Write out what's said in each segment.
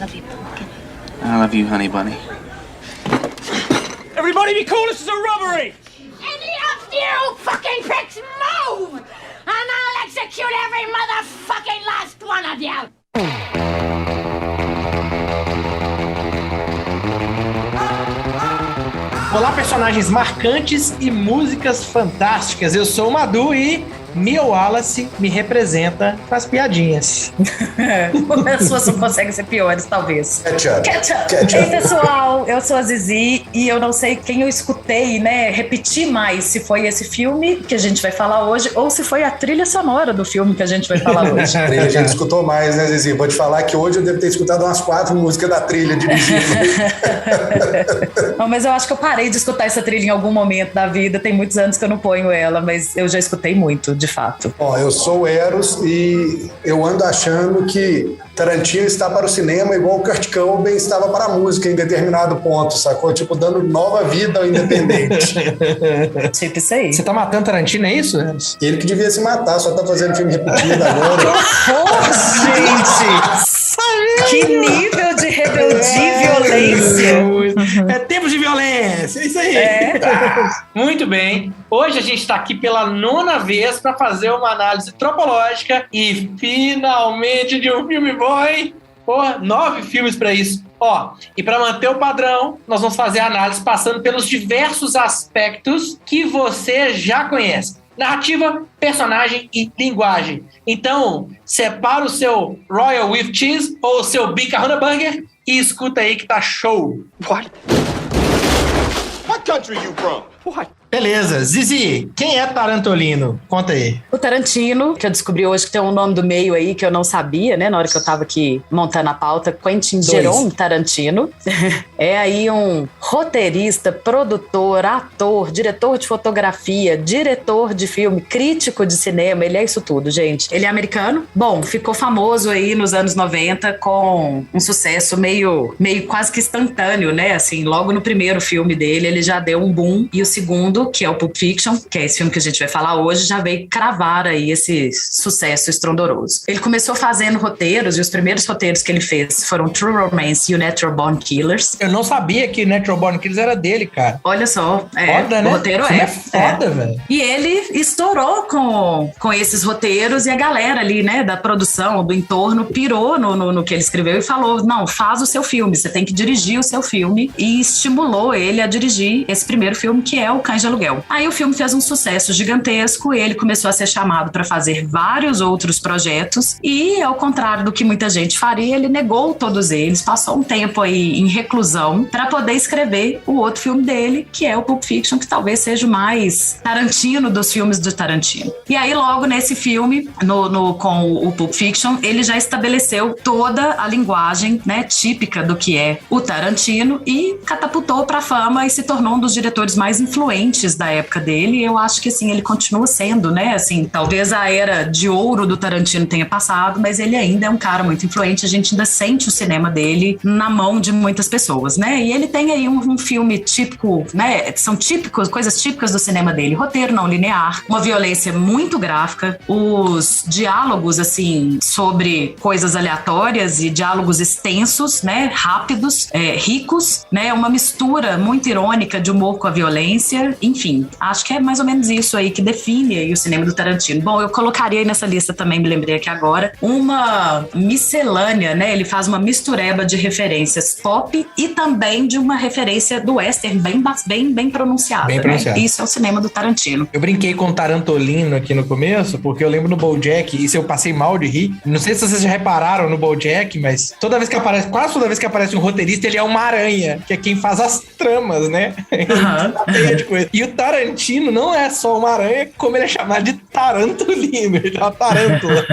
love you, pumpkin. I love you, honey bunny. Everybody be cool, this is a robbery! Any of you fucking pricks move! And I'll execute every motherfucking last one of you! Olá, personagens marcantes e músicas fantásticas. Eu sou o Madu e Mia Wallace me representa com as piadinhas. As suas não conseguem ser piores, talvez. Ketchup. Ei, pessoal, eu sou a Zizi e eu não sei quem eu escutei, né, repetir mais se foi esse filme que a gente vai falar hoje ou se foi a trilha sonora do filme que a gente vai falar hoje. A trilha a gente escutou mais, né, Zizi? Vou te falar que hoje eu devo ter escutado umas 4 músicas da trilha dirigindo. Não, mas eu acho que eu parei de escutar essa trilha em algum momento da vida. Tem muitos anos que eu não ponho ela, mas eu já escutei muito, de fato. Bom, eu sou o Eros e eu ando achando que Tarantino está para o cinema igual o Kurt Cobain estava para a música em determinado ponto, sacou? Tipo, dando nova vida ao independente. Tipo isso aí. Você tá matando Tarantino, é isso, Eros? Ele que devia se matar, só tá fazendo filme repetido agora. Gente! Que nível de rebeldia e violência. É tempo de violência, é isso aí. Muito bem. Hoje a gente está aqui pela 9ª vez para fazer uma análise tropológica e finalmente de um filme bom, hein? Porra, 9 filmes para isso. Ó, e para manter o padrão, nós vamos fazer a análise passando pelos diversos aspectos que você já conhece. Narrativa, personagem e linguagem. Então, separa o seu Royal with Cheese ou o seu Bicarrona Burger e escuta aí que tá show. What country you from? What? Beleza, Zizi, quem é Tarantolino? Conta aí. O Tarantino, que eu descobri hoje que tem um nome do meio aí que eu não sabia, né? Na hora que eu tava aqui montando a pauta, Quentin Jerome Tarantino. É aí um roteirista, produtor, ator, diretor de fotografia, diretor de filme, crítico de cinema. Ele é isso tudo, gente. Ele é americano. Bom, ficou famoso aí nos anos 90 com um sucesso meio quase que instantâneo, né? Assim, logo no primeiro filme dele, ele já deu um boom. E o segundo, que é o Pulp Fiction, que é esse filme que a gente vai falar hoje, já veio cravar aí esse sucesso estrondoso. Ele começou fazendo roteiros, e os primeiros roteiros que ele fez foram True Romance e o Natural Born Killers. Eu não sabia que Natural Born Killers era dele, cara. Olha só, foda, né? O roteiro é foda, velho. E ele estourou com esses roteiros e a galera ali, né, da produção, do entorno, pirou no que ele escreveu e falou, não, faz o seu filme, você tem que dirigir o seu filme, e estimulou ele a dirigir esse primeiro filme, que é o Cães de Aluguel. Aí o filme fez um sucesso gigantesco, ele começou a ser chamado para fazer vários outros projetos e, ao contrário do que muita gente faria, ele negou todos eles, passou um tempo aí em reclusão para poder escrever o outro filme dele, que é o Pulp Fiction, que talvez seja o mais Tarantino dos filmes do Tarantino. E aí logo nesse filme, com o Pulp Fiction, ele já estabeleceu toda a linguagem, né, típica do que é o Tarantino e catapultou para a fama e se tornou um dos diretores mais influentes da época dele. Eu acho que assim, ele continua sendo, né, assim, talvez a era de ouro do Tarantino tenha passado, mas ele ainda é um cara muito influente, a gente ainda sente o cinema dele na mão de muitas pessoas, né, e ele tem aí um filme típico, né, são coisas típicas do cinema dele, roteiro não linear, uma violência muito gráfica, os diálogos, assim, sobre coisas aleatórias e diálogos extensos, né, rápidos, ricos, né, uma mistura muito irônica de humor com a violência. Enfim, acho que é mais ou menos isso aí que define aí o cinema do Tarantino. Bom, eu colocaria aí nessa lista também, me lembrei aqui agora, uma miscelânea, né? Ele faz uma mistureba de referências pop e também de uma referência do western bem pronunciada. Bem pronunciada. Né? Isso é o cinema do Tarantino. Eu brinquei com o Tarantolino aqui no começo, porque eu lembro no BoJack, isso eu passei mal de rir. Não sei se vocês já repararam no BoJack, mas quase toda vez que aparece um roteirista, ele é uma aranha, que é quem faz as tramas, né? De coisa. E o Tarantino não é só uma aranha, como ele é chamado de Tarantolino. Ele é uma tarântula.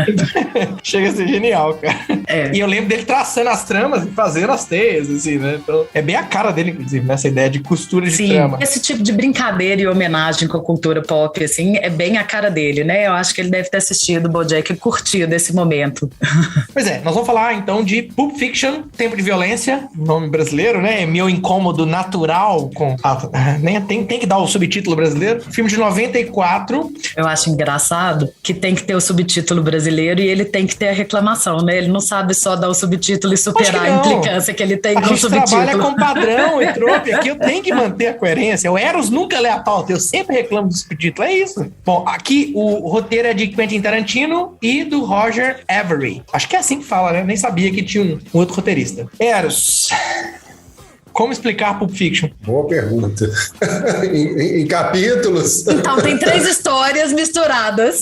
Chega a ser genial, cara. E eu lembro dele traçando as tramas e fazendo as teias, assim, né? Então, é bem a cara dele, inclusive, nessa ideia de costura de trama. Esse tipo de brincadeira e homenagem com a cultura pop, assim, é bem a cara dele, né? Eu acho que ele deve ter assistido o BoJack e curtido esse momento. Pois é, nós vamos falar, então, de Pulp Fiction, Tempo de Violência, nome brasileiro, né? É Meu Incômodo Natural, com... nem tem que dar os subtítulo brasileiro. Filme de 94. Eu acho engraçado que tem que ter o subtítulo brasileiro e ele tem que ter a reclamação, né? Ele não sabe só dar o subtítulo e superar a implicância que ele tem com o subtítulo. A gente trabalha com padrão e trope. Aqui eu tenho que manter a coerência. O Eros nunca lê a pauta. Eu sempre reclamo do subtítulo. É isso. Bom, aqui o roteiro é de Quentin Tarantino e do Roger Avary. Acho que é assim que fala, né? Nem sabia que tinha um outro roteirista. Eros, como explicar Pulp Fiction? Boa pergunta. em capítulos? Então, tem 3 histórias misturadas.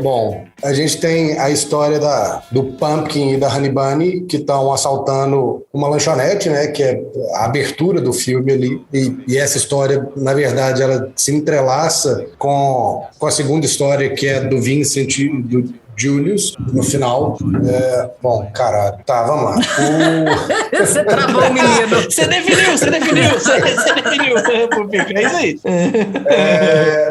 Bom, a gente tem a história do Pumpkin e da Honey Bunny, que estão assaltando uma lanchonete, né? Que é a abertura do filme ali. E essa história, na verdade, ela se entrelaça com a segunda história, que é do Vincent e do Julius, no final. Bom, caralho. Tá, vamos lá. Você travou o menino. Você definiu. É isso aí.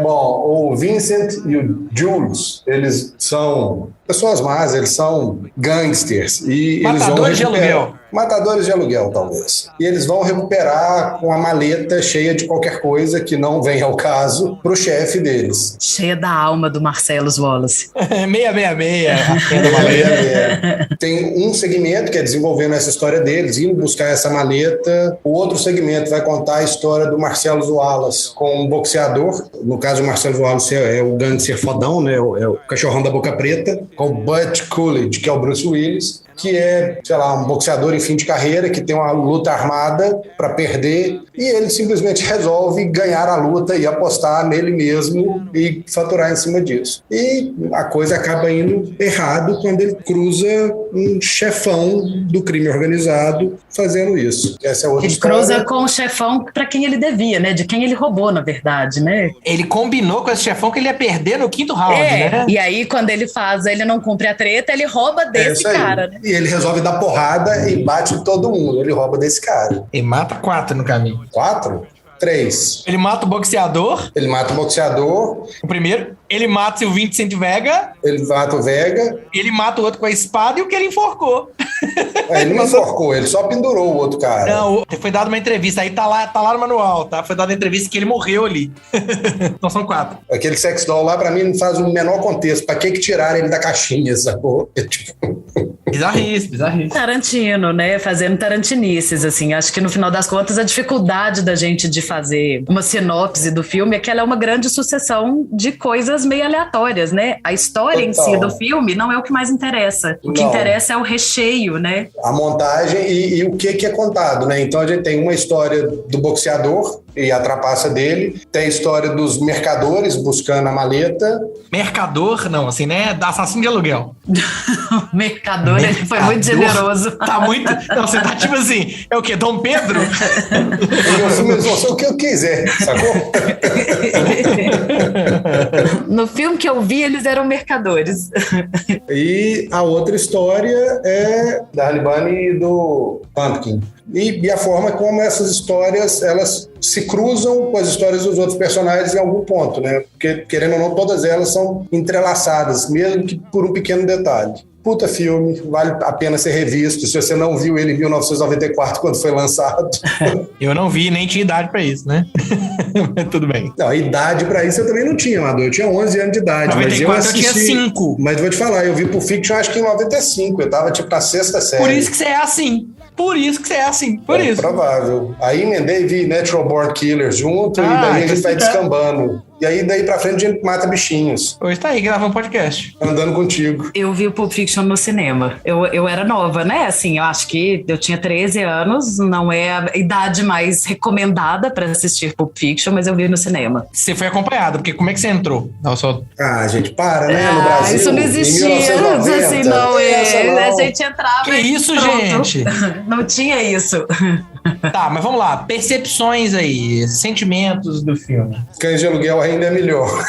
Bom, o Vincent e o Julius, eles são pessoas más, eles são gangsters. E matadores de aluguel. Matadores de aluguel, talvez. E eles vão recuperar com a maleta cheia de qualquer coisa que não vem ao caso pro chefe deles. Cheia da alma do Marcellus Wallace. 666. Tem um segmento que é desenvolvendo essa história deles, indo buscar essa maleta. O outro segmento vai contar a história do Marcellus Wallace com um boxeador. No caso, o Marcellus Wallace é o gangster fodão, né? É o cachorrão da boca preta, com o Butch Coolidge, que é o Bruce Willis, que é, sei lá, um boxeador em fim de carreira, que tem uma luta armada para perder, e ele simplesmente resolve ganhar a luta e apostar nele mesmo e faturar em cima disso. E a coisa acaba indo errado quando ele cruza um chefão do crime organizado fazendo isso. Essa é outra história. Ele cruza com o chefão para quem ele devia, né? De quem ele roubou, na verdade, né? Ele combinou com esse chefão que ele ia perder no 5º round, né? E aí, quando ele não cumpre a treta, ele rouba desse cara, né? E ele resolve dar porrada e bate em todo mundo. Ele rouba desse cara. E mata 4 no caminho. 4? 3. Ele mata o boxeador. O primeiro. Ele mata o Vincent Vega. Ele mata o Vega. Ele mata o outro com a espada e o que ele enforcou. Ele não enforcou, ele só pendurou o outro cara. Não, foi dada uma entrevista, aí tá lá no manual, tá? Foi dada uma entrevista que ele morreu ali. Então são 4. Aquele sex doll lá, pra mim, não faz o menor contexto. Pra que tiraram ele da caixinha, sacou? Bizarrice. Tarantino, né? Fazendo tarantinices, assim. Acho que no final das contas a dificuldade da gente de fazer uma sinopse do filme é que ela é uma grande sucessão de coisas meio aleatórias, né? A história em si do filme não é o que mais interessa. O que interessa é o recheio, né? A montagem e o que é contado, né? Então a gente tem uma história do boxeador e a trapaça dele, tem a história dos mercadores buscando a maleta. Mercador? Não, assim, né? Assassino de aluguel. Mercador, ele foi muito generoso. Tá muito... Não, você tá tipo assim, é o quê? Dom Pedro? Eles vão ser o que eu quiser, sacou? No filme que eu vi, eles eram mercadores. E a outra história é da Honey Bunny e do Pumpkin. E a forma como essas histórias, elas se cruzam com as histórias dos outros personagens em algum ponto, né? Porque, querendo ou não, todas elas são entrelaçadas, mesmo que por um pequeno detalhe. Puta filme, vale a pena ser revisto. Se você não viu ele em 1994, quando foi lançado. Eu não vi, nem tinha idade pra isso, né? Mas tudo bem. Não, idade pra isso eu também não tinha, Amador. Eu tinha 11 anos de idade. 94 eu tinha 5. Mas vou te falar, eu vi Pulp Fiction acho que em 95. Eu tava tipo na 6ª série. Por isso que você é assim. Por isso. Provável. Aí emendei e vi Natural Born Killers junto e daí a gente vai descambando. E aí daí pra frente a gente mata bichinhos. Hoje tá aí gravando um podcast. Andando contigo. Eu vi o Pulp Fiction no cinema. Eu era nova, né? Assim, eu acho que eu tinha 13 anos, não é a idade mais recomendada pra assistir Pulp Fiction, mas eu vi no cinema. Você foi acompanhada, porque como é que você entrou? Não, só... Ah, gente, para, né? No Brasil. Isso não existia. Assim, não, a gente entrava. Que isso, gente? Não tinha isso. Tá, mas vamos lá. Percepções aí, sentimentos do filme. Cães de Aluguel ainda é melhor.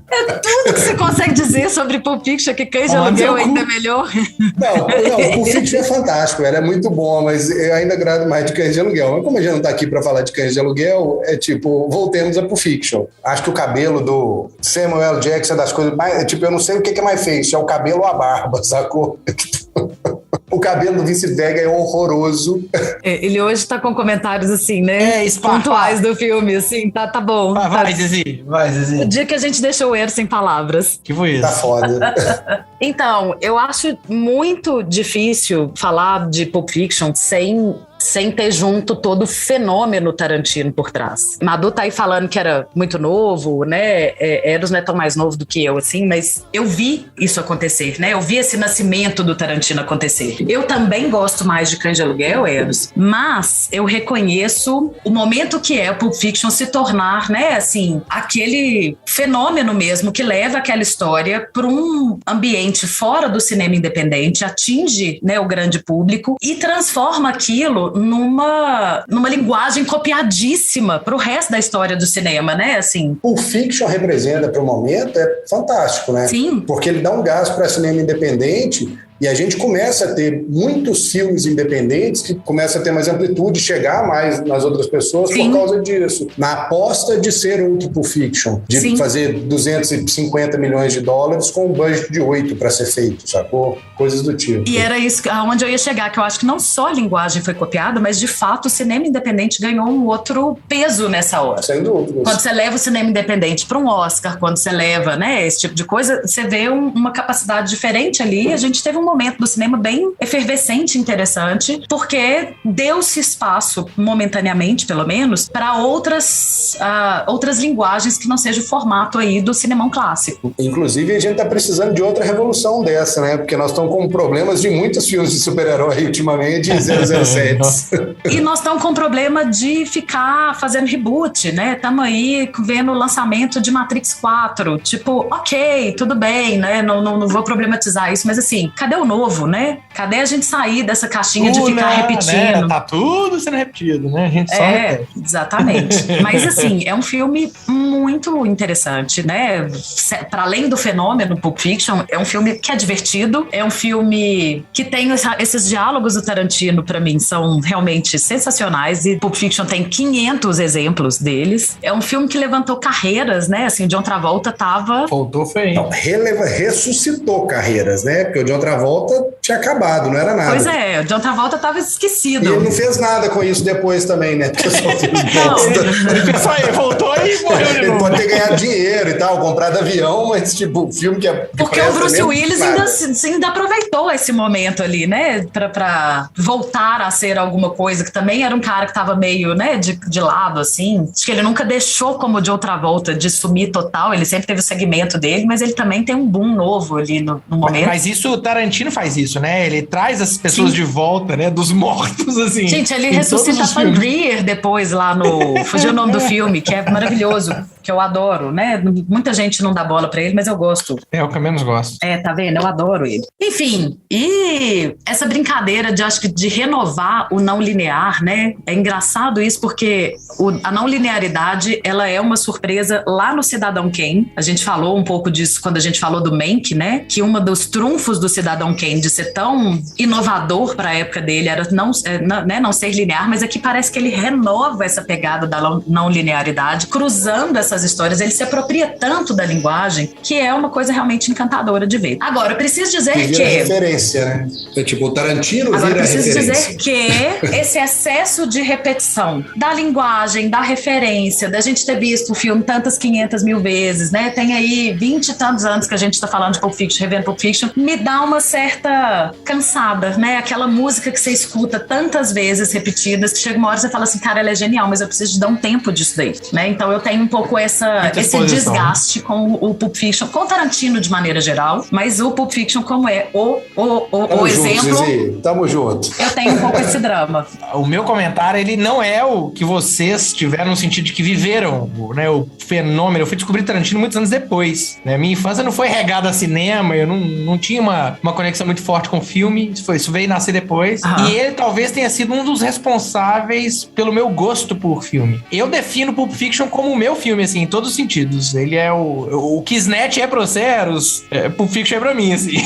É tudo que você consegue dizer sobre Pulp Fiction, que Cães de Aluguel ainda é melhor. Não, Pulp Fiction é fantástico, ela é muito bom, mas eu ainda agrado mais de Cães de Aluguel. Mas como a gente não tá aqui pra falar de Cães de Aluguel, é tipo, voltemos a Pulp Fiction. Acho que o cabelo do Samuel L. Jackson é das coisas mais... Tipo, eu não sei o que é mais feio, se é o cabelo ou a barba, sacou? O cabelo do Vince Vega é horroroso. Ele hoje tá com comentários assim, né? Pontuais do filme, assim, tá bom. Vai, Zizi. O dia que a gente deixou o Eero sem palavras. Que foi isso? Tá foda. Então, eu acho muito difícil falar de Pulp Fiction sem ter junto todo o fenômeno Tarantino por trás. Madu tá aí falando que era muito novo, né? Eros não é tão mais novo do que eu, assim, mas eu vi isso acontecer, né? Eu vi esse nascimento do Tarantino acontecer. Eu também gosto mais de Cães de Aluguel, Eros, mas eu reconheço o momento que é o Pulp Fiction se tornar, né, assim, aquele fenômeno mesmo que leva aquela história para um ambiente fora do cinema independente, atinge, né, o grande público e transforma aquilo numa linguagem copiadíssima pro resto da história do cinema, né? Assim. O Fiction representa para o momento é fantástico, né? Sim. Porque ele dá um gás para cinema independente. E a gente começa a ter muitos filmes independentes que começam a ter mais amplitude, chegar mais nas outras pessoas. Sim. Por causa disso. Na aposta de ser um Pulp Fiction, de Sim. fazer 250 milhões de dólares com um budget de 8 para ser feito, sacou? Coisas do tipo. E era isso aonde eu ia chegar, que eu acho que não só a linguagem foi copiada, mas de fato o cinema independente ganhou um outro peso nessa hora. Sem dúvida. Quando você leva o cinema independente para um Oscar, quando você leva, né, esse tipo de coisa, você vê uma capacidade diferente ali. A gente teve um momento do cinema bem efervescente, interessante, porque deu-se espaço, momentaneamente pelo menos, para outras linguagens que não seja o formato aí do cinemão clássico. Inclusive a gente tá precisando de outra revolução dessa, né? Porque nós estamos com problemas de muitos filmes de super-herói ultimamente, 007. E nós estamos com problema de ficar fazendo reboot, né? Estamos aí vendo o lançamento de Matrix 4, tipo, ok, tudo bem, né? Não vou problematizar isso, mas assim, cadê o novo, né? Cadê a gente sair dessa caixinha de ficar repetindo? Né? Tá tudo sendo repetido, né? A gente só repete. Exatamente. Mas assim, é um filme muito interessante, né? Para além do fenômeno Pulp Fiction, é um filme que é divertido, é um filme que tem esses diálogos do Tarantino, pra mim, são realmente sensacionais, e Pulp Fiction tem 500 exemplos deles. É um filme que levantou carreiras, né? Assim, o John Travolta tava... Faltou feio. Não, ressuscitou carreiras, né? Porque o John Travolta tinha acabado, não era nada. Pois é, o John Travolta tava esquecido. E ele não fez nada com isso depois também, né? Porque só ele voltou e morreu de novo. Ele pode ter ganhado dinheiro e tal, comprado avião, mas tipo, o filme que é... Porque o Bruce Willis ainda aproveitou esse momento ali, né? Pra voltar a ser alguma coisa, que também era um cara que tava meio, né, de lado, assim. Acho que ele nunca deixou como o John Travolta de sumir total, ele sempre teve o segmento dele, mas ele também tem um boom novo ali no momento. Mas isso, o Tarantino faz isso, né? Ele traz as pessoas de volta, né? Dos mortos, assim. Gente, ele ressuscita a Pangreer depois lá no... Fugiu o nome do filme, que é maravilhoso, que eu adoro, né? Muita gente não dá bola pra ele, mas eu gosto. É o que eu menos gosto. Tá vendo? Eu adoro ele. Enfim, e essa brincadeira acho que de renovar o não linear, né? É engraçado isso, porque a não linearidade, ela é uma surpresa lá no Cidadão Kane. A gente falou um pouco disso quando a gente falou do Mank, né? Que uma dos trunfos do Cidadão Kane de ser tão inovador para a época dele era não ser linear, mas aqui parece que ele renova essa pegada da não linearidade, cruzando essas histórias. Ele se apropria tanto da linguagem que é uma coisa realmente encantadora de ver. Agora, eu preciso dizer que... referência, né? Então, tipo, o Tarantino agora, vira preciso referência. dizer que esse excesso de repetição da linguagem, da referência, da gente ter visto o filme tantas 500 mil vezes, né? Tem aí 20 e tantos anos que a gente tá falando de Pulp Fiction, revendo Pulp Fiction, me dá uma certa cansada, né? Aquela música que você escuta tantas vezes repetidas, que chega uma hora e você fala assim, cara, ela é genial, mas eu preciso de dar um tempo disso daí, né? Então eu tenho um pouco esse desgaste com o Pulp Fiction, com o Tarantino de maneira geral, mas o Pulp Fiction como é o exemplo... Zizi. Tamo junto. Eu tenho um pouco esse drama. O meu comentário, ele não é o que vocês tiveram no sentido de que viveram, né, o fenômeno. Eu fui descobrir Tarantino muitos anos depois, né? Minha infância não foi regada a cinema, eu não tinha uma conexão muito forte com o filme, isso veio nascer depois. E ele talvez tenha sido um dos responsáveis pelo meu gosto por filme. Eu defino Pulp Fiction como o meu filme, assim, em todos os sentidos. Ele é o que Snatch é pra você, Eros, Pulp Fiction é pra mim, assim.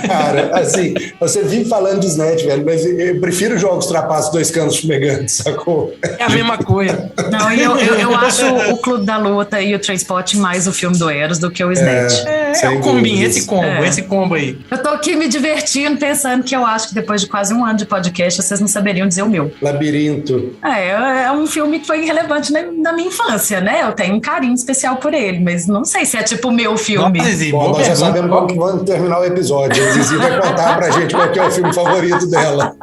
Cara, assim, você vive falando de Snatch, velho, mas eu prefiro Jogos Trapaços, Dois Canos Fumegantes, sacou? É a mesma coisa. Não, e eu acho o Clube da Luta e o Trainspotting mais o filme do Eros do que o Snatch. É o combinho, esse combo aí. Eu tô aqui me divertindo, pensando que eu acho que depois de quase um ano de podcast, vocês não saberiam dizer o meu. Labirinto. É um filme que foi relevante na minha infância, né? Eu tenho um carinho especial por ele, mas não sei se é tipo o meu filme. Bom, nós já sabemos como que vamos terminar o episódio. A Zizi vai contar pra gente qual que é o filme favorito dela.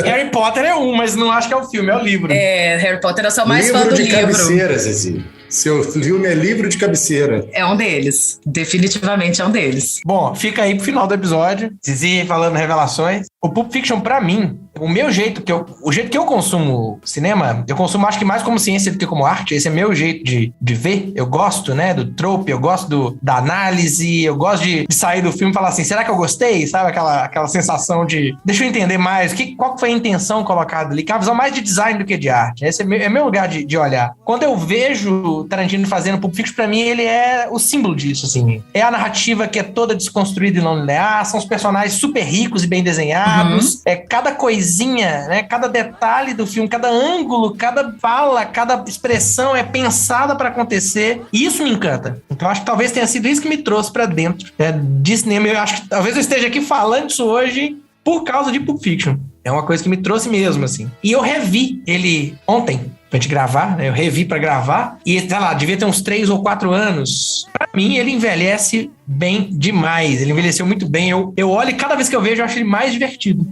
Harry Potter é mas não acho que é o filme, é o livro. Harry Potter eu sou mais fã do livro. Livro de cabeceira, Zizi. Seu filme é livro de cabeceira. É um deles. Definitivamente é um deles. Bom, fica aí pro final do episódio. Zizi falando revelações. O Pulp Fiction, pra mim, o jeito que eu consumo cinema, eu consumo acho que mais como ciência do que como arte. Esse é meu jeito de ver. Eu gosto, né, do trope, eu gosto da análise, eu gosto de sair do filme e falar assim, será que eu gostei? Sabe aquela sensação de, deixa eu entender mais, qual foi a intenção colocada ali? Que é uma visão mais de design do que de arte. Esse é meu lugar de olhar. Quando eu vejo Tarantino fazendo Pulp Fiction, pra mim, ele é o símbolo disso, assim. É a narrativa que é toda desconstruída e não linear, são os personagens super ricos e bem desenhados, cada coisinha, né, cada detalhe do filme, cada ângulo, cada fala, cada expressão é pensada pra acontecer, e isso me encanta. Então, acho que talvez tenha sido isso que me trouxe pra dentro de cinema. Eu acho que talvez eu esteja aqui falando isso hoje por causa de Pulp Fiction. É uma coisa que me trouxe mesmo, assim. E eu revi ele ontem, pra gente gravar, né? Eu revi pra gravar. E, sei lá, devia ter uns 3 ou 4 anos. Pra mim, ele envelhece bem demais. Ele envelheceu muito bem. Eu olho e cada vez que eu vejo, eu acho ele mais divertido.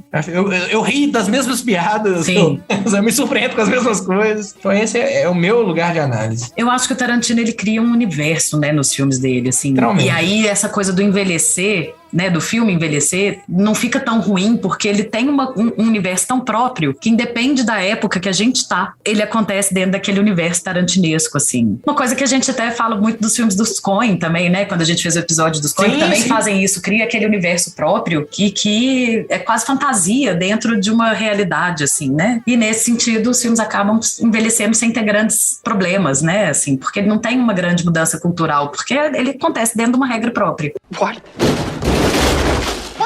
Eu ri das mesmas piadas. Sim. Eu me surpreendo com as mesmas coisas. Então, esse é o meu lugar de análise. Eu acho que o Tarantino, ele cria um universo, né, nos filmes dele, assim. E aí, essa coisa do envelhecer, né, do filme envelhecer, não fica tão ruim, porque ele tem um universo tão próprio que independe da época que a gente tá, ele acontece dentro daquele universo tarantinesco, assim. Uma coisa que a gente até fala muito dos filmes dos Coen também, né, quando a gente fez o episódio dos Coen, também fazem isso, cria aquele universo próprio que é quase fantasia dentro de uma realidade, assim, né, e nesse sentido os filmes acabam envelhecendo sem ter grandes problemas, né, assim, porque ele não tem uma grande mudança cultural, porque ele acontece dentro de uma regra própria. What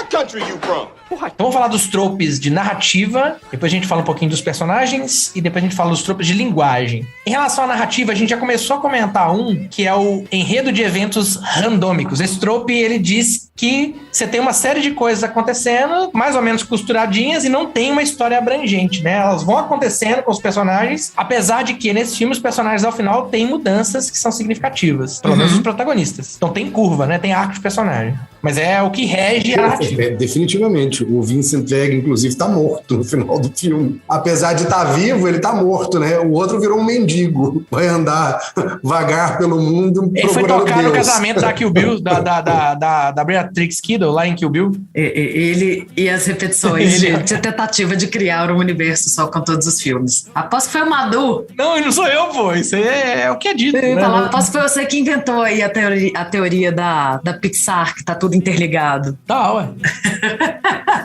country you from? Então vamos falar dos tropes de narrativa, depois a gente fala um pouquinho dos personagens e depois a gente fala dos tropes de linguagem. Em relação à narrativa, a gente já começou a comentar que é o enredo de eventos randômicos. Esse trope, ele diz que você tem uma série de coisas acontecendo, mais ou menos costuradinhas, e não tem uma história abrangente, né? Elas vão acontecendo com os personagens, apesar de que nesse filme os personagens ao final têm mudanças que são significativas, pelo menos os protagonistas. Então tem curva, né? Tem arco de personagem. Mas é o que rege a narrativa. Definitivamente. O Vincent Vega, inclusive, tá morto no final do filme. Apesar de estar vivo, ele tá morto, né? O outro virou um mendigo. Vai andar vagar pelo mundo ele foi tocar Deus. No casamento da Kill Bill, da Beatrix Kiddo, lá em Kill Bill. Ele e as repetições de tentativa de criar um universo só com todos os filmes. Aposto que foi o Madu. Não sou eu, pô. Isso é o que é dito. Né? Aposto que foi você que inventou aí a teoria da Pixar, que tá tudo interligado. Tá, ué.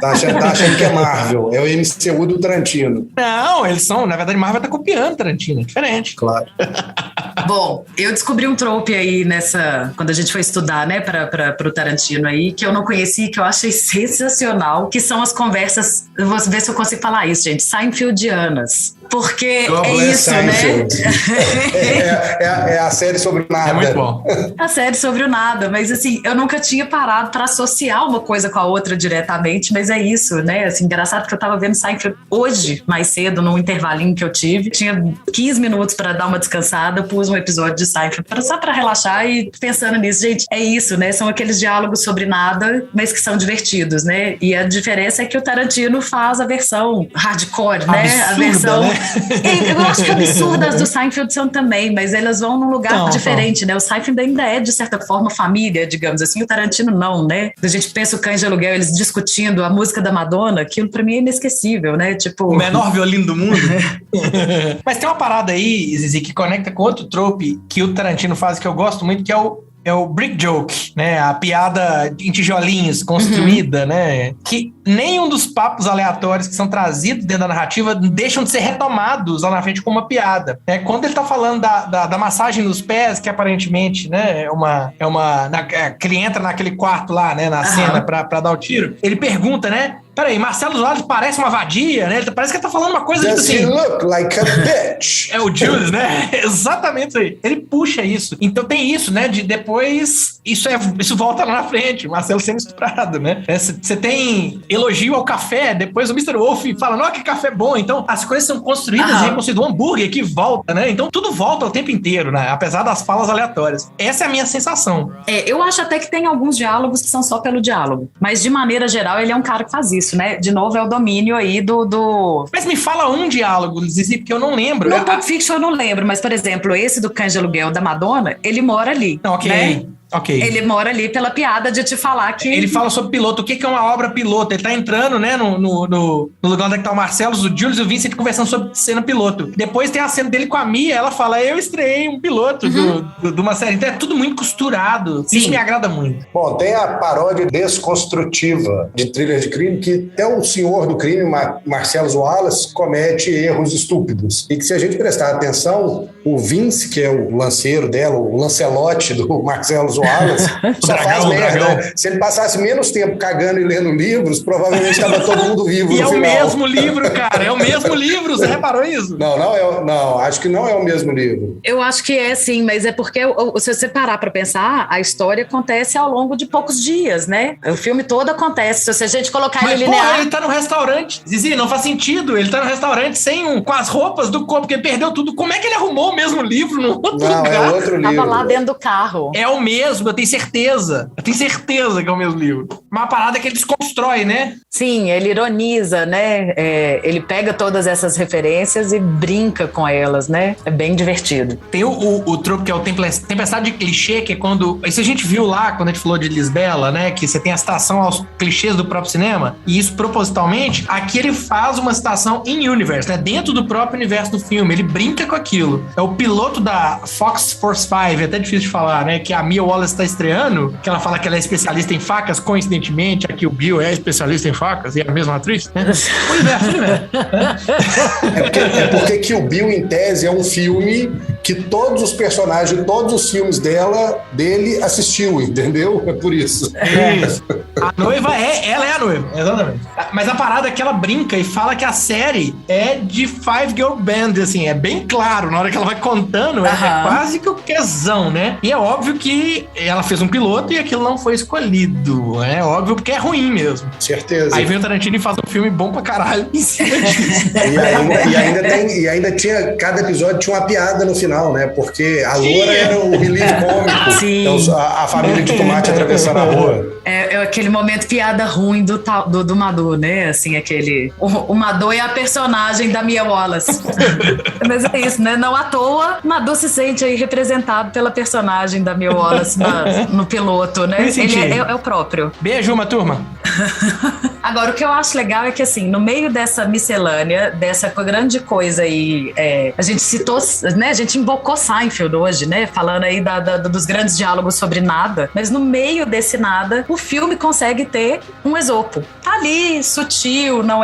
Tá achando que é Marvel. É o MCU do Tarantino. Não, eles são... Na verdade, Marvel tá copiando Tarantino. É diferente. Claro. Bom, eu descobri um trope aí quando a gente foi estudar, né, pro Tarantino aí, que eu não conheci, que eu achei sensacional, que são as conversas, eu vou ver se eu consigo falar isso, gente, Seinfeldianas. Porque isso, Seinfeld, né? É a série sobre o nada. É muito bom. A série sobre o nada, mas assim, eu nunca tinha parado para associar uma coisa com a outra diretamente, mas é isso, né? Assim, engraçado que eu tava vendo Seinfeld hoje, mais cedo, num intervalinho que eu tive. Tinha 15 minutos para dar uma descansada, pus um episódio de Seinfeld só para relaxar e pensando nisso, gente, é isso, né? São aqueles diálogos sobre nada, mas que são divertidos, né? E a diferença é que o Tarantino faz a versão hardcore, né? Absurda, a versão... né? Eu acho que absurdas do Seinfeld são também, mas elas vão num lugar diferente, né? O Seinfeld ainda é, de certa forma, família, digamos assim, o Tarantino não, né? A gente pensa o Cães de Aluguel, eles discutindo a música da Madonna, aquilo pra mim é inesquecível, né? Tipo... O menor violino do mundo. Mas tem uma parada aí, Zizi, que conecta com outro trope que o Tarantino faz, que eu gosto muito, que é o brick joke, né? A piada em tijolinhos construída, né? Que nenhum dos papos aleatórios que são trazidos dentro da narrativa deixam de ser retomados lá na frente como uma piada. Quando ele tá falando da massagem nos pés, que aparentemente, né, que ele entra naquele quarto lá, né, na cena pra dar o tiro, ele pergunta, né, peraí, Marcelo Soares parece uma vadia, né? Parece que ele tá falando uma coisa Does tipo assim... he look like a bitch? É o Jules, né? Exatamente isso aí. Ele puxa isso. Então tem isso, né? De depois... Isso volta lá na frente. O Marcelo sendo estuprado, né? Você tem elogio ao café. Depois o Mr. Wolf fala, não, que café bom. Então as coisas são construídas e reconstruídas. O hambúrguer que volta, né? Então tudo volta o tempo inteiro, né? Apesar das falas aleatórias. Essa é a minha sensação. Eu acho até que tem alguns diálogos que são só pelo diálogo. Mas de maneira geral, ele é um cara que faz isso, né? De novo, é o domínio aí do... Mas me fala um diálogo, Zizi, porque eu não lembro. No Pulp Fiction eu não lembro, mas, por exemplo, esse do Cães de Aluguel da Madonna, ele mora ali. Ok. Né? Ok. Ele mora ali pela piada de te falar que... Ele fala sobre piloto. O que é uma obra piloto? Ele tá entrando, né, no lugar onde tá o Marcelo, o Jules e o Vincent conversando sobre cena piloto. Depois tem a cena dele com a Mia, ela fala, eu estreiei um piloto de uma série. Então é tudo muito costurado. Sim. Isso me agrada muito. Bom, tem a paródia desconstrutiva de Thriller de Crime, que até o senhor do crime, Marcelo Wallace, comete erros estúpidos. E que se a gente prestar atenção, o Vince, que é o lanceiro dela, o Lancelote do Marcelo Wallace, só faz merda. Né? Se ele passasse menos tempo cagando e lendo livros, provavelmente estava todo mundo vivo e no final. E é o mesmo livro, cara. É o mesmo livro. Você reparou isso? Não, acho que não é o mesmo livro. Eu acho que é, sim, mas é porque, se você parar pra pensar, a história acontece ao longo de poucos dias, né? O filme todo acontece. Se a gente colocar ele linear... ele tá no restaurante. Zizi, não faz sentido. Ele tá no restaurante com as roupas do corpo, porque ele perdeu tudo. Como é que ele arrumou o mesmo livro no outro lugar? É outro livro. Tava lá dentro do carro. É o mesmo. Eu tenho certeza que é o mesmo livro. Uma parada que ele desconstrói, né? Sim, ele ironiza, né? Ele pega todas essas referências e brinca com elas, né? É bem divertido. Tem o tropo que é o tempestade de clichê, que é quando... Isso a gente viu lá, quando a gente falou de Lisbela, né? Que você tem a citação aos clichês do próprio cinema. E isso propositalmente. Aqui ele faz uma citação in universe, né? Dentro do próprio universo do filme. Ele brinca com aquilo. É o piloto da Fox Force 5, é até difícil de falar, né? Que a Mia Wallace está estreando, que ela fala que ela é especialista em facas, coincidentemente, aqui o Bill é especialista em facas e é a mesma atriz, né? Universo. É porque Kill Bill, em tese, é um filme que todos os personagens, todos os filmes dele assistiu, entendeu? É por isso. Isso. A noiva ela é a noiva, exatamente. Mas a parada é que ela brinca e fala que a série é de Five Girl Band, assim, é bem claro, na hora que ela vai contando, é quase que o quesão, né? E é óbvio que ela fez um piloto e aquilo não foi escolhido, é óbvio porque é ruim mesmo. Certeza. Aí vem o Tarantino e faz um filme bom pra caralho em cima disso. E ainda tinha, cada episódio tinha uma piada no final, né? Porque a loura era o relief cômico. Sim. Então, a família de tomate atravessando a rua. É aquele momento piada ruim do Madu, né? Assim, aquele... O Madu é a personagem da Mia Wallace. Mas é isso, né? Não à toa, Madu se sente aí representado pela personagem da Mia Wallace no piloto, né? Ele é o próprio. Beijo, uma turma. Agora, o que eu acho legal é que, assim, no meio dessa miscelânea, dessa grande coisa aí, a gente citou, né? A gente invocou Seinfeld hoje, né? Falando aí dos grandes diálogos sobre nada. Mas no meio desse nada, o filme consegue ter um Esopo. Tá ali, sutil, não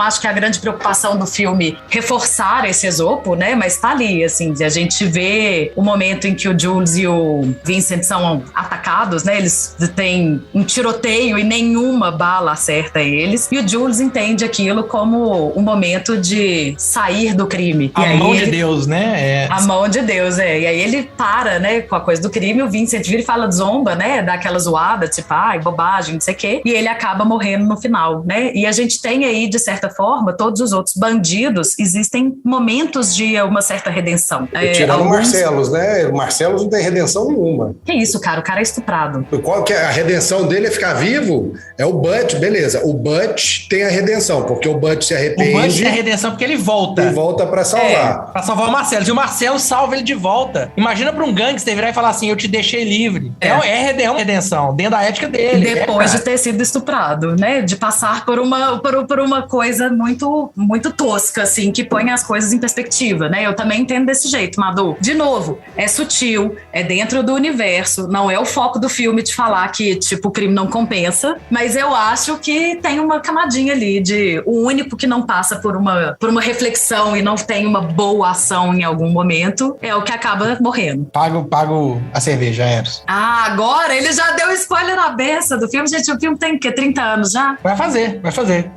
acho que é a grande preocupação do filme reforçar esse Esopo, né? Mas tá ali, assim, a gente vê o momento em que o Jules e o Vincent são atacados, né? Eles têm um tiroteio e nenhuma bala acerta eles. E o Jules entende aquilo como um momento de sair do crime. A mão de Deus, né? A mão de Deus, E aí ele para, né, com a coisa do crime. O Vincent vira e fala, zomba, né? Dá aquela zoada, tipo, ai, bobagem, não sei o quê. E ele acaba morrendo no final, né? E a gente tem aí, de certa forma, todos os outros bandidos, existem momentos de uma certa redenção. Tirando o Marcelos, né? O Marcelos não tem redenção nenhuma. Que isso, cara? O cara é estuprado. Qual que é a redenção dele? É ficar vivo? É o Butch, beleza. O Butch tem a redenção, porque o Butch se arrepende. O Butch tem a redenção porque ele volta. E volta pra salvar. Pra salvar o Marcelo. E o Marcelo salva ele de volta. Imagina pra um gangster virar e falar assim, eu te deixei livre. É uma redenção, dentro da ética dele. Depois de ter sido estuprado, né? De passar por uma coisa muito, muito tosca, assim, que põe as coisas em perspectiva, né? Eu também entendo desse jeito, Madu. De novo, é sutil, é dentro do universo, não é o foco do filme de falar que, tipo, o crime não compensa, mas eu acho acho que tem uma camadinha ali de o único que não passa por uma reflexão e não tem uma boa ação em algum momento é o que acaba morrendo. Pago a cerveja, Eros. Ah, agora ele já deu spoiler na beça do filme. Gente, o filme tem o quê? 30 anos já? Vai fazer.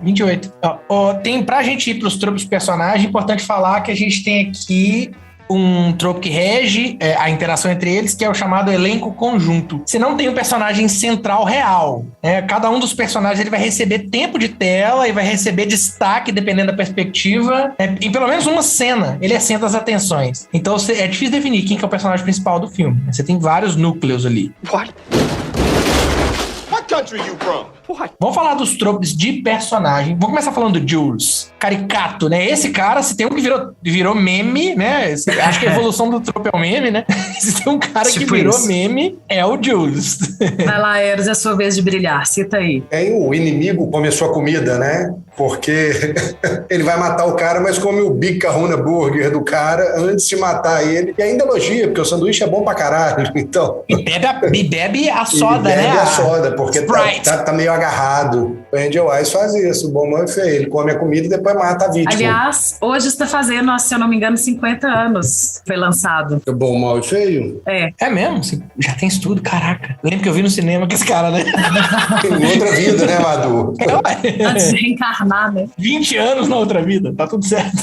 28. Tem pra gente ir pros tropos de personagem, é importante falar que a gente tem aqui um tropo que rege a interação entre eles, que é o chamado elenco conjunto. Você não tem um personagem central real, né? Cada um dos personagens ele vai receber tempo de tela e vai receber destaque, dependendo da perspectiva, em pelo menos uma cena. Ele é centro das atenções. Então é difícil definir quem que é o personagem principal do filme. Você tem vários núcleos ali. What country you from? Vamos falar dos tropos de personagem. Vamos começar falando do Jules. Caricato, né? Esse cara, se tem um que virou meme, né? Acho que a evolução do tropo é o meme, né? Se tem um cara que virou meme, é o Jules. Vai lá, Eros, é a sua vez de brilhar. Cita aí. O inimigo come a sua comida, né? Porque ele vai matar o cara, mas come o Big Kahuna Burger do cara antes de matar ele. E ainda elogia, porque o sanduíche é bom pra caralho. Então... E bebe a soda, né? Bebe a soda, porque tá meio agarrado. O Angel Wise faz isso, o bom, mal e feio. Ele come a comida e depois mata a vítima. Aliás, hoje está fazendo, se eu não me engano, 50 anos foi lançado. O bom, mal e feio? É mesmo? Já tem estudo, caraca. Eu lembro que eu vi no cinema com esse cara, né? Em outra vida, né, Madu? Antes de reencarnar, né? 20 anos na outra vida, tá tudo certo.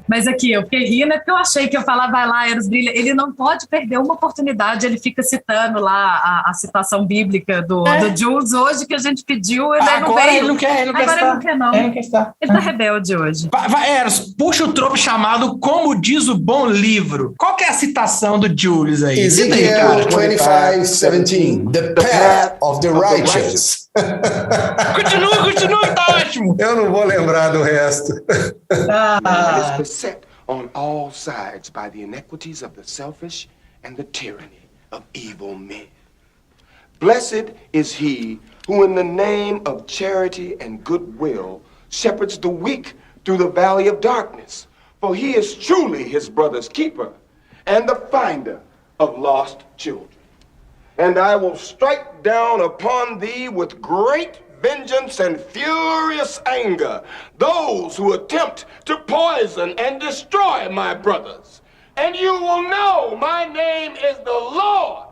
Mas aqui, eu fiquei rindo, é porque eu achei que eu falava, vai lá, Eros brilha. Ele não pode perder uma oportunidade, ele fica citando lá a citação bíblica do Jules hoje, que a gente pediu, ele não veio. Ele não quer, ele não Agora quer ele não quer, não. Ele não quer estar. Ele tá rebelde hoje. Vai, Eros, puxa o tropo chamado Como Diz o Bom Livro. Qual que é a citação do Jules aí? Ezekiel 25:17, The Path of the Righteous. Continua, tá ótimo. Eu não vou lembrar do resto. Man is beset on all sides by the inequities of the selfish and the tyranny of evil men. Blessed is he who in the name of charity and goodwill shepherds the weak through the valley of darkness, for he is truly his brother's keeper and the finder of lost children. And I will strike down upon thee with great vengeance and furious anger those who attempt to poison and destroy my brothers. And you will know my name is the Lord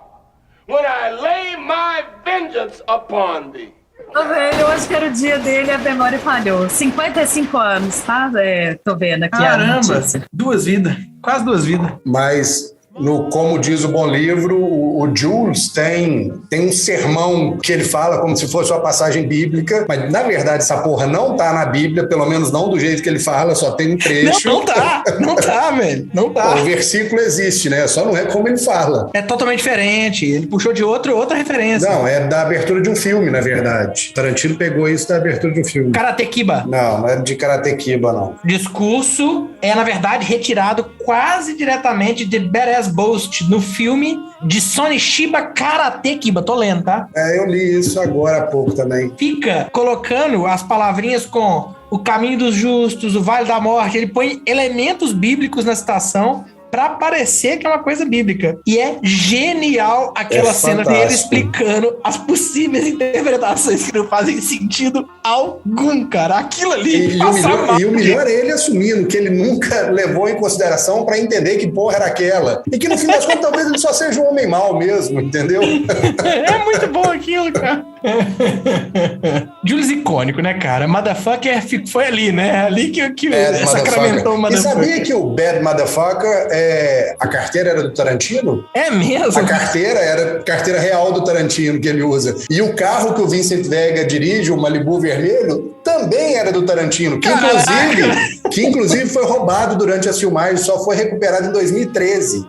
when I lay my vengeance upon thee. Tô vendo, eu acho que era o dia dele, a memória falhou. 55 anos, tá? Tô vendo aqui. Caramba, 2 vidas, quase 2 vidas. Mas... Como diz o bom livro, o Jules tem um sermão que ele fala como se fosse uma passagem bíblica, mas na verdade essa porra não tá na Bíblia, pelo menos não do jeito que ele fala, só tem um trecho. Não tá, velho, não tá. O versículo existe, né? Só não é como ele fala. É totalmente diferente, ele puxou de outra referência. Não, é da abertura de um filme, na verdade. Tarantino pegou isso da abertura de um filme. Karate Kiba. Não é de Karate Kiba, não. O discurso é, na verdade, retirado quase diretamente de Badass Boast no filme de Sonny Chiba Karate Kiba. Tô lendo, tá? Eu li isso agora há pouco também. Fica colocando as palavrinhas com o caminho dos justos, o vale da morte. Ele põe elementos bíblicos na citação pra parecer que é uma coisa bíblica. E é genial aquela cena dele explicando as possíveis interpretações que não fazem sentido algum, cara. Aquilo ali e o melhor é ele assumindo que ele nunca levou em consideração pra entender que porra era aquela. E que no fim das contas talvez ele só seja um homem mau mesmo, entendeu? É muito bom aquilo, cara. Jules icônico, né, cara? Motherfucker foi ali, né? Ali que sacramentou o Motherfucker. E sabia que o Bad Motherfucker, a carteira era do Tarantino? É mesmo? A carteira era a carteira real do Tarantino que ele usa. E o carro que o Vincent Vega dirige, o Malibu vermelho, também era do Tarantino, que inclusive foi roubado durante as filmagens, só foi recuperado em 2013.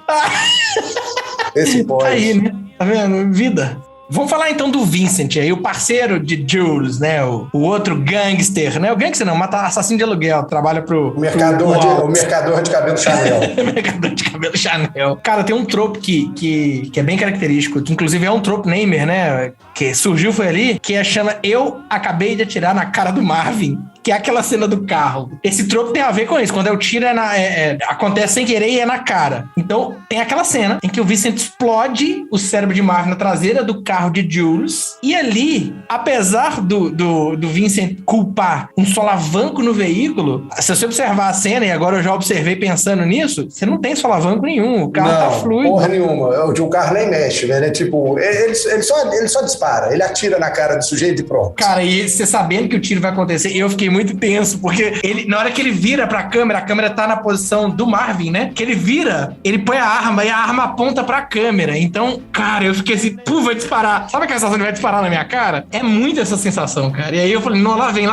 Esse pode. Tá aí, né? Tá vendo? Vida. Vamos falar então do Vincent aí, o parceiro de Jules, né? O outro gangster, né? O gangster não, mata assassino de aluguel, trabalha pro... O mercador de cabelo Chanel. Mercador de cabelo Chanel. Cara, tem um tropo que é bem característico, que inclusive é um tropo Neymer, né? Que surgiu, foi ali, que chama Eu Acabei de Atirar na Cara do Marvin. que é aquela cena do carro. Esse tropo tem a ver com isso. Quando é o tiro, acontece sem querer e é na cara. Então, tem aquela cena em que o Vincent explode o cérebro de Marv na traseira do carro de Jules. E ali, apesar do Vincent culpar um solavanco no veículo, se você observar a cena, e agora eu já observei pensando nisso, você não tem solavanco nenhum. O carro tá fluido. Porra nenhuma. O carro nem mexe, velho. É tipo, ele só dispara. Ele atira na cara do sujeito e pronto. Cara, e você sabendo que o tiro vai acontecer, eu fiquei muito tenso, porque na hora que ele vira pra câmera, a câmera tá na posição do Marvin, né? Que ele vira, ele põe a arma e a arma aponta pra câmera. Então, cara, eu fiquei assim, vai disparar. Sabe aquela sensação de vai disparar na minha cara? É muito essa sensação, cara. E aí eu falei, não, lá vem,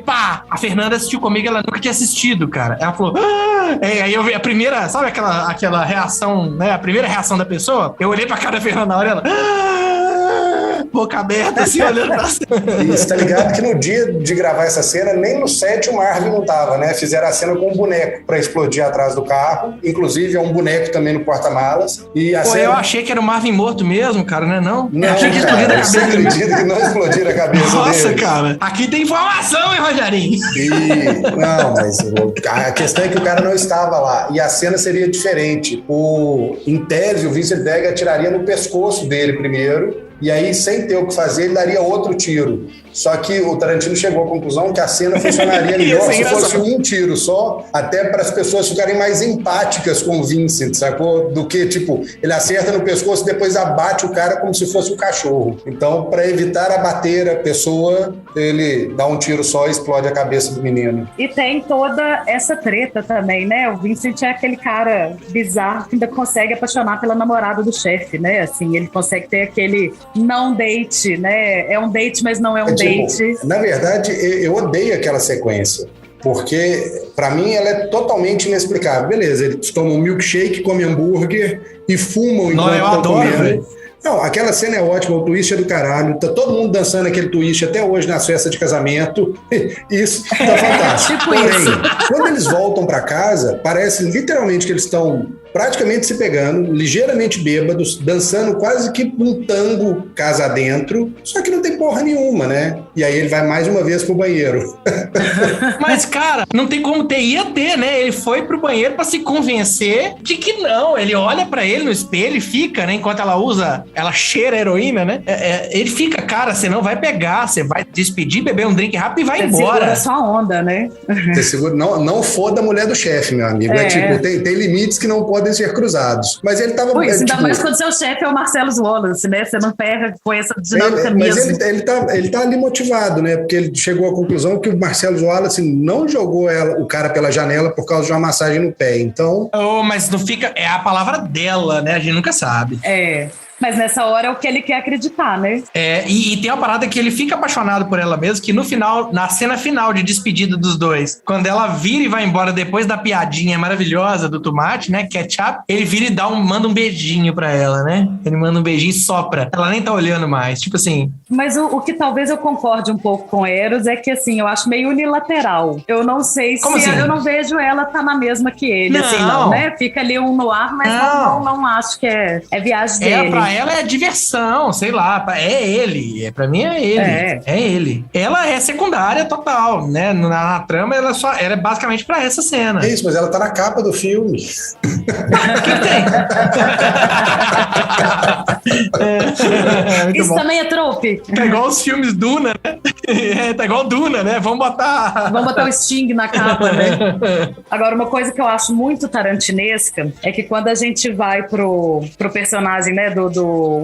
pá! A Fernanda assistiu comigo, ela nunca tinha assistido, cara. Ela falou, aí eu vi a primeira, sabe aquela reação, né? A primeira reação da pessoa, eu olhei pra cara da Fernanda na hora e ela... boca aberta, assim, olhando pra cena. E você tá ligado que no dia de gravar essa cena, nem no set o Marvin não tava, né? Fizeram a cena com um boneco pra explodir atrás do carro. Inclusive, é um boneco também no porta-malas. E a cena... eu achei que era o Marvin morto mesmo, cara, né? Não, achei que explodiram a cabeça. Você acredita que não explodiram a cabeça Nossa, deles? cara. Aqui tem informação, hein, Rogerinho? Não, mas a questão é que o cara não estava lá. E a cena seria diferente. Em tese, o Vincent Vega atiraria no pescoço dele primeiro. E aí, sem ter o que fazer, ele daria outro tiro. Só que o Tarantino chegou à conclusão que a cena funcionaria melhor se fosse um tiro só, até para as pessoas ficarem mais empáticas com o Vincent, sacou? Do que, tipo, ele acerta no pescoço e depois abate o cara como se fosse um cachorro. Então, para evitar abater a pessoa, ele dá um tiro só e explode a cabeça do menino. E tem toda essa treta também, né? O Vincent é aquele cara bizarro que ainda consegue apaixonar pela namorada do chefe, né? Assim, ele consegue ter aquele não date, né? É um date, mas não é um date. Na verdade, eu odeio aquela sequência. Porque, pra mim, ela é totalmente inexplicável. Beleza, eles tomam um milkshake, comem hambúrguer e fumam enquanto estão comendo. Véio. Não, aquela cena é ótima, o twist é do caralho. Tá todo mundo dançando aquele twist até hoje nas festas de casamento. Isso tá fantástico. Porém, quando eles voltam pra casa, parece literalmente que eles estão praticamente se pegando, ligeiramente bêbados, dançando quase que um tango casa adentro, só que não tem porra nenhuma, né? E aí ele vai mais uma vez pro banheiro. Mas, cara, não tem como ter, ia ter, né? Ele foi pro banheiro pra se convencer de que não. Ele olha pra ele no espelho e fica, né? Enquanto ela cheira a heroína, né? Ele fica, cara, você não vai pegar, você vai despedir, beber um drink rápido e vai embora. Segura sua onda, né? Você segura, não foda a mulher do chefe, meu amigo. É tipo, tem limites que não podem ser cruzados. Mas ele tava... Pois, ainda tipo, mais quando seu chefe é o Marcelo Wallace, né? Você não pega com essa dinâmica mesmo. Mas ele tá ali motivado, né? Porque ele chegou à conclusão que o Marcelo Wallace não jogou o cara pela janela por causa de uma massagem no pé. Então... mas não fica... É a palavra dela, né? A gente nunca sabe. Mas nessa hora é o que ele quer acreditar, né? E tem uma parada que ele fica apaixonado por ela mesmo, que no final, na cena final de despedida dos dois, quando ela vira e vai embora depois da piadinha maravilhosa do tomate, né, ketchup, ele vira e manda um beijinho pra ela, né? Ele manda um beijinho e sopra. Ela nem tá olhando mais, tipo assim... Mas o que talvez eu concorde um pouco com Eros é que, assim, eu acho meio unilateral. Eu não sei Como assim? Eu não vejo ela tá na mesma que ele, assim, não, né? Fica ali um no ar, mas não acho que é viagem dele. Pra ela é diversão, sei lá, é ele, pra mim é ele, é ele. Ela é secundária total, né, na trama ela é basicamente pra essa cena. É isso, mas ela tá na capa do filme. Que tem? Isso também é trope. Tá igual os filmes Duna, né? Tá igual Duna, né? Vamos botar o Sting na capa, né? Agora, uma coisa que eu acho muito tarantinesca é que quando a gente vai pro personagem, né, do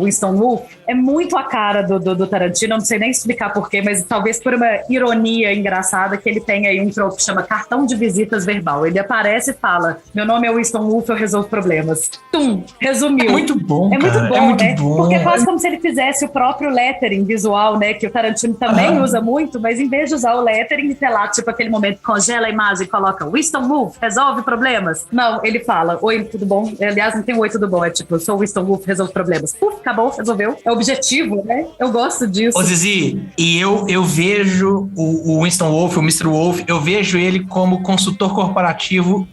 Winston Wolfe, é muito a cara do Tarantino, eu não sei nem explicar porquê, mas talvez por uma ironia engraçada que ele tem aí um troco que chama cartão de visitas verbal. Ele aparece e fala, meu nome é Winston Wolfe, eu resolvo problemas. Resumiu. É muito bom, É muito cara. bom, É muito né? bom. Porque é quase como se ele fizesse o próprio lettering visual, né? Que o Tarantino também usa muito, mas em vez de usar o lettering, sei lá, tipo aquele momento que congela a imagem e coloca Winston Wolfe, resolve problemas. Não, ele fala, oi, tudo bom? Aliás, não tem oi, tudo bom. É tipo, eu sou Winston Wolfe, resolve problemas. problemas. Acabou, resolveu. É objetivo, né? Eu gosto disso. Ô, Zizi, e eu vejo o Winston Wolfe, o Mr. Wolfe, eu vejo ele como consultor corporativo.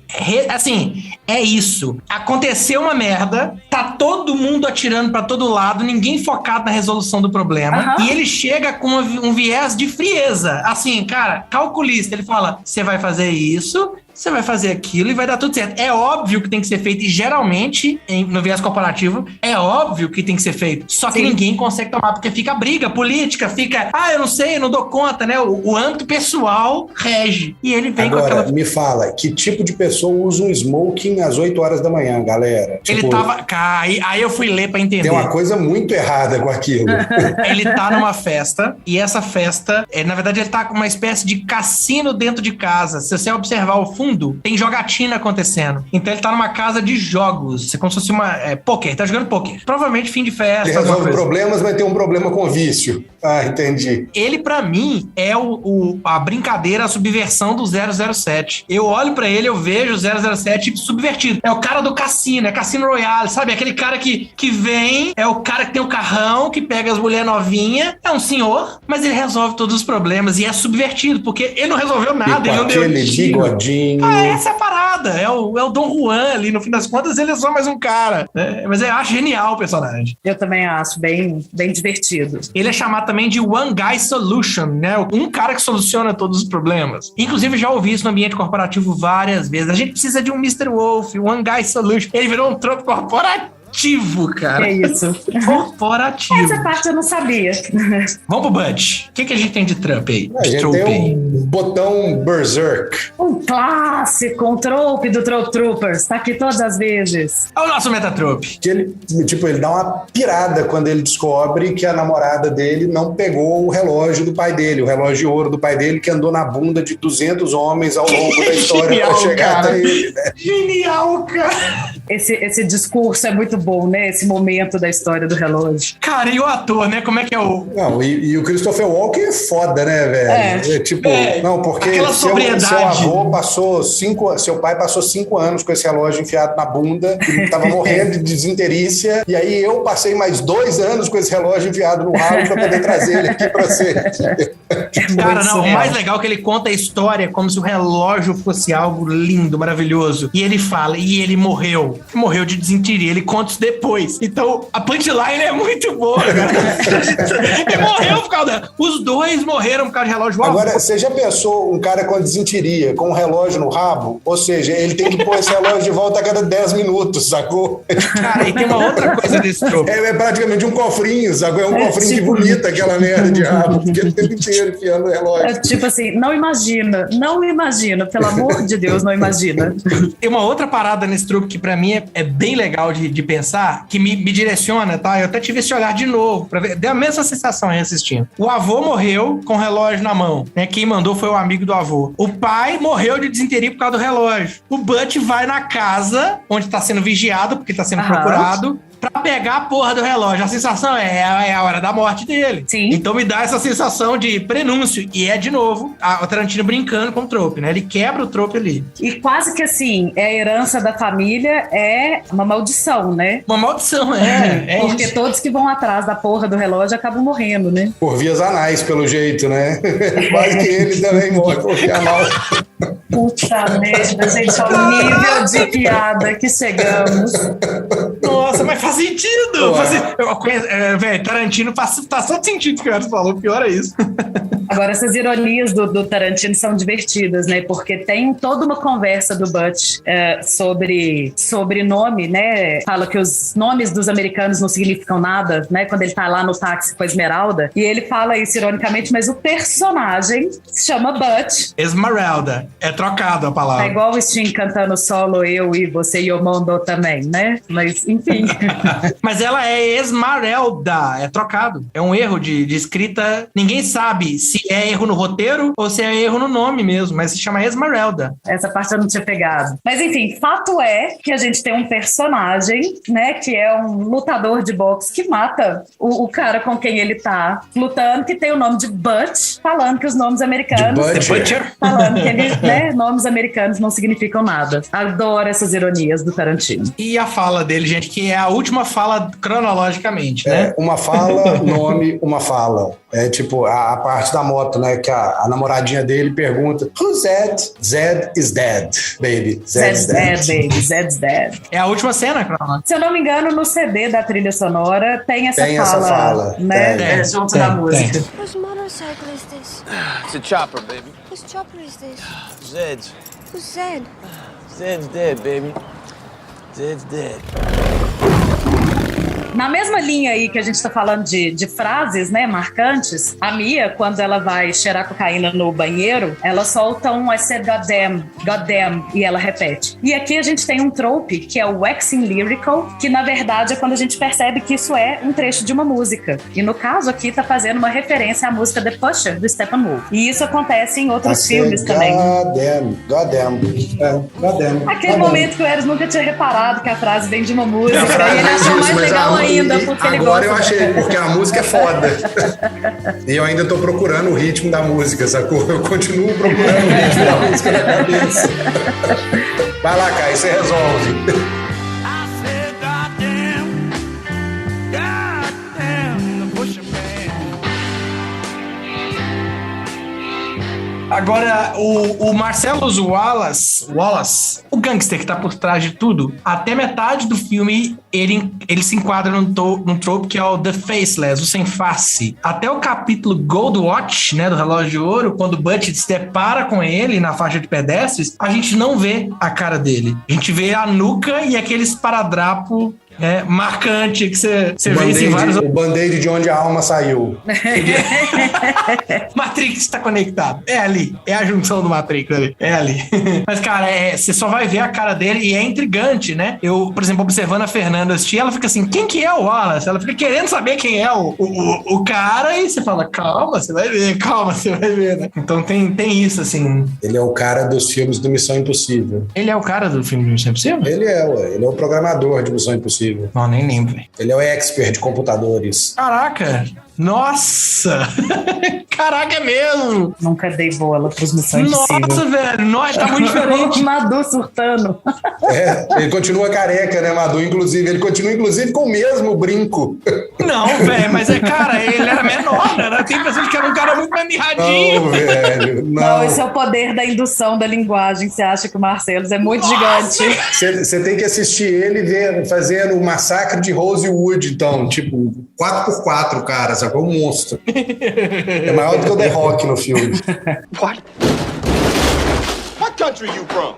Assim, é isso. Aconteceu uma merda, tá todo mundo atirando pra todo lado, ninguém focado na resolução do problema, e ele chega com um viés de frieza. Assim, cara, calculista. Ele fala, você vai fazer isso, você vai fazer aquilo e vai dar tudo certo. É óbvio que tem que ser feito, e geralmente, no viés corporativo, é óbvio que tem que ser feito. Só que ninguém consegue tomar, porque fica briga política, fica, eu não sei, eu não dou conta, né? O âmbito pessoal rege. E ele vem agora, com aquela... me fala, que tipo de pessoa usa um smoking às 8 horas da manhã, galera? Ele tava... Aí eu fui ler pra entender. Tem uma coisa muito errada com aquilo. Ele tá numa festa, e essa festa, na verdade, ele tá com uma espécie de cassino dentro de casa. Se você observar o fundo, tem jogatina acontecendo. Então ele tá numa casa de jogos. É como se fosse uma... poker, tá jogando poker. Provavelmente fim de festa. Ele resolve problemas, mas tem um problema com vício. Entendi. Ele, pra mim, é a brincadeira, a subversão do 007. Eu olho pra ele, eu vejo o 007 subvertido. É o cara do cassino, é Cassino Royale, sabe? Aquele cara que vem, é o cara que tem o carrão, que pega as mulheres novinhas, é um senhor, mas ele resolve todos os problemas e é subvertido, porque ele não resolveu nada, ele não deu aquele bigodinho. Essa é a parada, é o Dom Juan ali, no fim das contas ele é só mais um cara, né? Mas eu acho genial o personagem. Eu também acho bem divertido. Ele é chamado também de One Guy Solution, né? Um cara que soluciona todos os problemas. Inclusive, já ouvi isso no ambiente corporativo várias vezes. A gente precisa de um Mr. Wolf, One Guy Solution. Ele virou um tropo corporativo, cara. É isso. Corporativo. Essa parte eu não sabia. Vamos pro Butch. O que a gente tem de Trump aí? A gente tem um botão Berserk. Um clássico, um trope do Trope Troopers. Tá aqui todas as vezes. É o nosso Metatrope. Que ele dá uma pirada quando ele descobre que a namorada dele não pegou o relógio do pai dele, o relógio de ouro do pai dele, que andou na bunda de 200 homens ao longo da história Genial, pra chegar cara. até ele. Né? Genial, cara. Esse discurso é muito bom, né? Esse momento da história do relógio. Cara, e o ator, né? Como é que é o... Não, e o Christopher Walken é foda, né, velho? Não, porque seu pai passou 5 anos com esse relógio enfiado na bunda, ele tava morrendo de desinterícia, e aí eu passei mais 2 anos com esse relógio enfiado no ralo pra poder trazer ele aqui pra você. Cara, não, o mais legal é que ele conta a história como se o relógio fosse algo lindo, maravilhoso. E ele fala, e ele morreu de desinteria. Ele conta isso depois. Então, a punchline é muito boa, cara. Ele morreu por causa... Os dois morreram por causa de relógio. Agora, você já pensou um cara com desinteria, com um relógio no rabo? Ou seja, ele tem que pôr esse relógio de volta a cada 10 minutos, sacou? Cara, e tem uma outra coisa desse troco. É praticamente um cofrinho, sacou? É um cofrinho que vomita aquela merda de rabo, porque o tempo inteiro enfiando o relógio. É tipo assim, não imagina, pelo amor de Deus, não imagina. Tem uma outra parada nesse truque que pra mim é bem legal de pensar, que me direciona, tá? Eu até tive esse olhar de novo, pra ver, deu a mesma sensação reassistindo. O avô morreu com o relógio na mão, né? Quem mandou foi o amigo do avô. O pai morreu de desinteria por causa do relógio. O Butch vai na casa, onde tá sendo vigiado, porque tá sendo procurado, pra pegar a porra do relógio. A sensação é a hora da morte dele. Sim. Então me dá essa sensação de prenúncio. E é, de novo, o Tarantino brincando com o trope, né? Ele quebra o trope ali. E quase que assim, a herança da família é uma maldição, né? Uma maldição, Porque isso. todos que vão atrás da porra do relógio acabam morrendo, né? Por vias anais, pelo jeito, né? Quase que ele também morre por via anal. Puta merda, gente, ao nível de piada que chegamos. Nossa, mas faz sentido! Velho, Tarantino faz todo sentido o que o Edson falou, pior é isso. Agora, essas ironias do Tarantino são divertidas, né? Porque tem toda uma conversa do Butch sobre nome, né? Fala que os nomes dos americanos não significam nada, né? Quando ele tá lá no táxi com a Esmeralda. E ele fala isso ironicamente, mas o personagem se chama Butch. Esmeralda. É trocado a palavra. É igual o Sting cantando solo, eu e você e o mundo também, né? Mas, enfim. Mas ela é Esmeralda. É trocado. É um erro de escrita. Ninguém sabe se é erro no roteiro ou se é erro no nome mesmo, mas se chama Esmeralda. Essa parte eu não tinha pegado. Mas enfim, fato é que a gente tem um personagem, né, que é um lutador de boxe que mata o cara com quem ele tá lutando, que tem o nome de Butch, falando que os nomes americanos... Falando que ele, né, nomes americanos não significam nada. Adoro essas ironias do Tarantino. E a fala dele, gente, que é a última fala cronologicamente, né? Uma fala, nome, uma fala. É tipo a parte da moto, né? Que a namoradinha dele pergunta: Who's Zed? Zed is dead, baby. Zed's dead, baby. Zed's dead. É a última cena, cronológica. Se eu não me engano, no CD da trilha sonora tem essa fala, né? Junto da música. Whose motorcycle is this? It's a chopper, baby. Whose chopper is this? Zed's. Who's Zed? Zed's dead, baby. Zed's dead. Na mesma linha aí que a gente tá falando de frases, né, marcantes, a Mia, quando ela vai cheirar cocaína no banheiro, ela solta um I said goddamn, e ela repete. E aqui a gente tem um trope, que é o waxing lyrical, que na verdade é quando a gente percebe que isso é um trecho de uma música. E no caso aqui tá fazendo uma referência à música The Pusher, do Steppenwolf. E isso acontece em outros filmes também. Goddamn. Aquele momento que o Eros nunca tinha reparado que a frase vem de uma música, e ele achou mais legal ainda, porque ele gosta. Agora eu achei, porque a música é foda. E eu ainda tô procurando o ritmo da música, sacou? Eu continuo procurando o ritmo da música na cabeça. Vai lá, Caio, você resolve. Agora, o Marcellus Wallace, o gangster que tá por trás de tudo, até metade do filme, ele se enquadra num trope que é o The Faceless, o sem face. Até o capítulo Gold Watch, né, do Relógio de Ouro, quando o Butch se depara com ele na faixa de pedestres, a gente não vê a cara dele. A gente vê a nuca e aquele esparadrapo marcante que você vê em vários... O band-aid de onde a alma saiu. Matrix está conectado. É ali. É a junção do Matrix ali. É ali. Mas, cara, você só vai ver a cara dele e é intrigante, né? Eu, por exemplo, observando a Fernanda assistir, ela fica assim, quem que é o Wallace? Ela fica querendo saber quem é o cara e você fala, calma, você vai ver, né? Então tem isso, assim. Ele é o cara dos filmes do Missão Impossível. Ele é o cara do filme do Missão Impossível? Ele é o programador de Missão Impossível. Não, nem lembro, velho. Ele é o expert de computadores. Caraca! Nossa! Caraca, é mesmo! Nunca dei bola pros Missões Impossíveis. Nossa, velho! Nossa, tá muito diferente. Madu surtando. Ele continua careca, né, Madu? Ele continua, inclusive, com o mesmo brinco. Não, velho, mas cara, ele era menor, né? Tem pessoas que eram um cara muito mais mirradinho. Não, velho, não. Esse é o poder da indução da linguagem. Você acha que o Marcellus é muito gigante. Você tem que assistir ele fazendo o massacre de Rosewood, então, tipo, 4x4, cara, sacou? Um monstro. É maior do que o The Rock no filme. What country you from?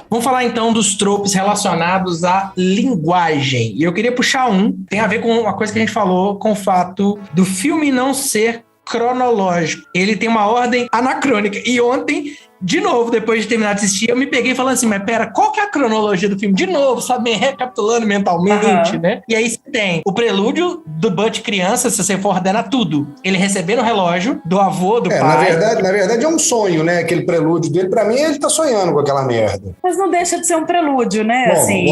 Vamos falar então dos tropes relacionados à linguagem. E eu queria puxar tem a ver com uma coisa que a gente falou, com o fato do filme não ser cronológico. Ele tem uma ordem anacrônica. E ontem, de novo, depois de terminar de assistir, eu me peguei falando assim, mas pera, qual que é a cronologia do filme? De novo, sabe, recapitulando mentalmente, né? E aí você tem o prelúdio do Butch criança, se você for ordenar tudo. Ele recebendo o relógio do avô, do pai. Na verdade é um sonho, né? Aquele prelúdio dele. Pra mim, ele tá sonhando com aquela merda. Mas não deixa de ser um prelúdio, né? Bom, assim...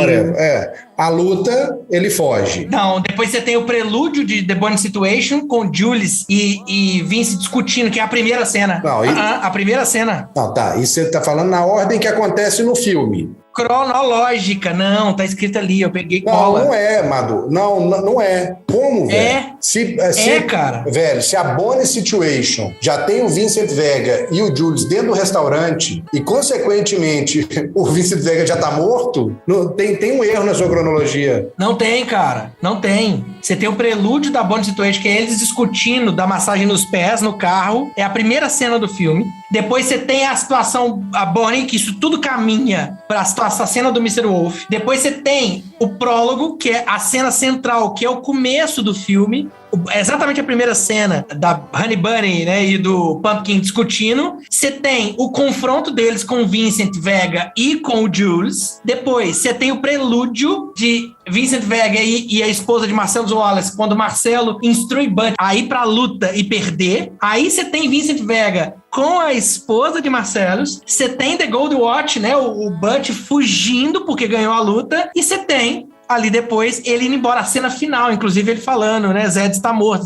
A luta, ele foge. Não, depois você tem o prelúdio de The Bonnie Situation com Jules e Vince discutindo, que é a primeira cena. Não, a primeira cena. Não, tá. Isso você tá falando na ordem que acontece no filme. Cronológica, não, tá escrito ali, eu peguei cola. Não é, Madu, não é. Como, velho? Cara. Velho, se a Bonnie Situation já tem o Vincent Vega e o Jules dentro do restaurante e, consequentemente, o Vincent Vega já tá morto, tem um erro na sua cronologia. Não tem, cara, não tem. Você tem o prelúdio da Bonnie Situation, que é eles discutindo da massagem nos pés, no carro, é a primeira cena do filme. Depois você tem a situação, a Bonnie, que isso tudo caminha pra a cena do Mr. Wolf. Depois você tem o prólogo, que é a cena central, que é o começo do filme, exatamente a primeira cena da Honey Bunny, né, e do Pumpkin discutindo. Você tem o confronto deles com o Vincent Vega e com o Jules. Depois, você tem o prelúdio de Vincent Vega e a esposa de Marcellus Wallace, quando o Marcelo instrui Butch a ir pra luta e perder. Aí você tem Vincent Vega com a esposa de Marcellus. Você tem The Gold Watch, né, o Butch fugindo porque ganhou a luta. E você tem ali depois, ele indo embora, a cena final, inclusive ele falando, né, Zed está morto.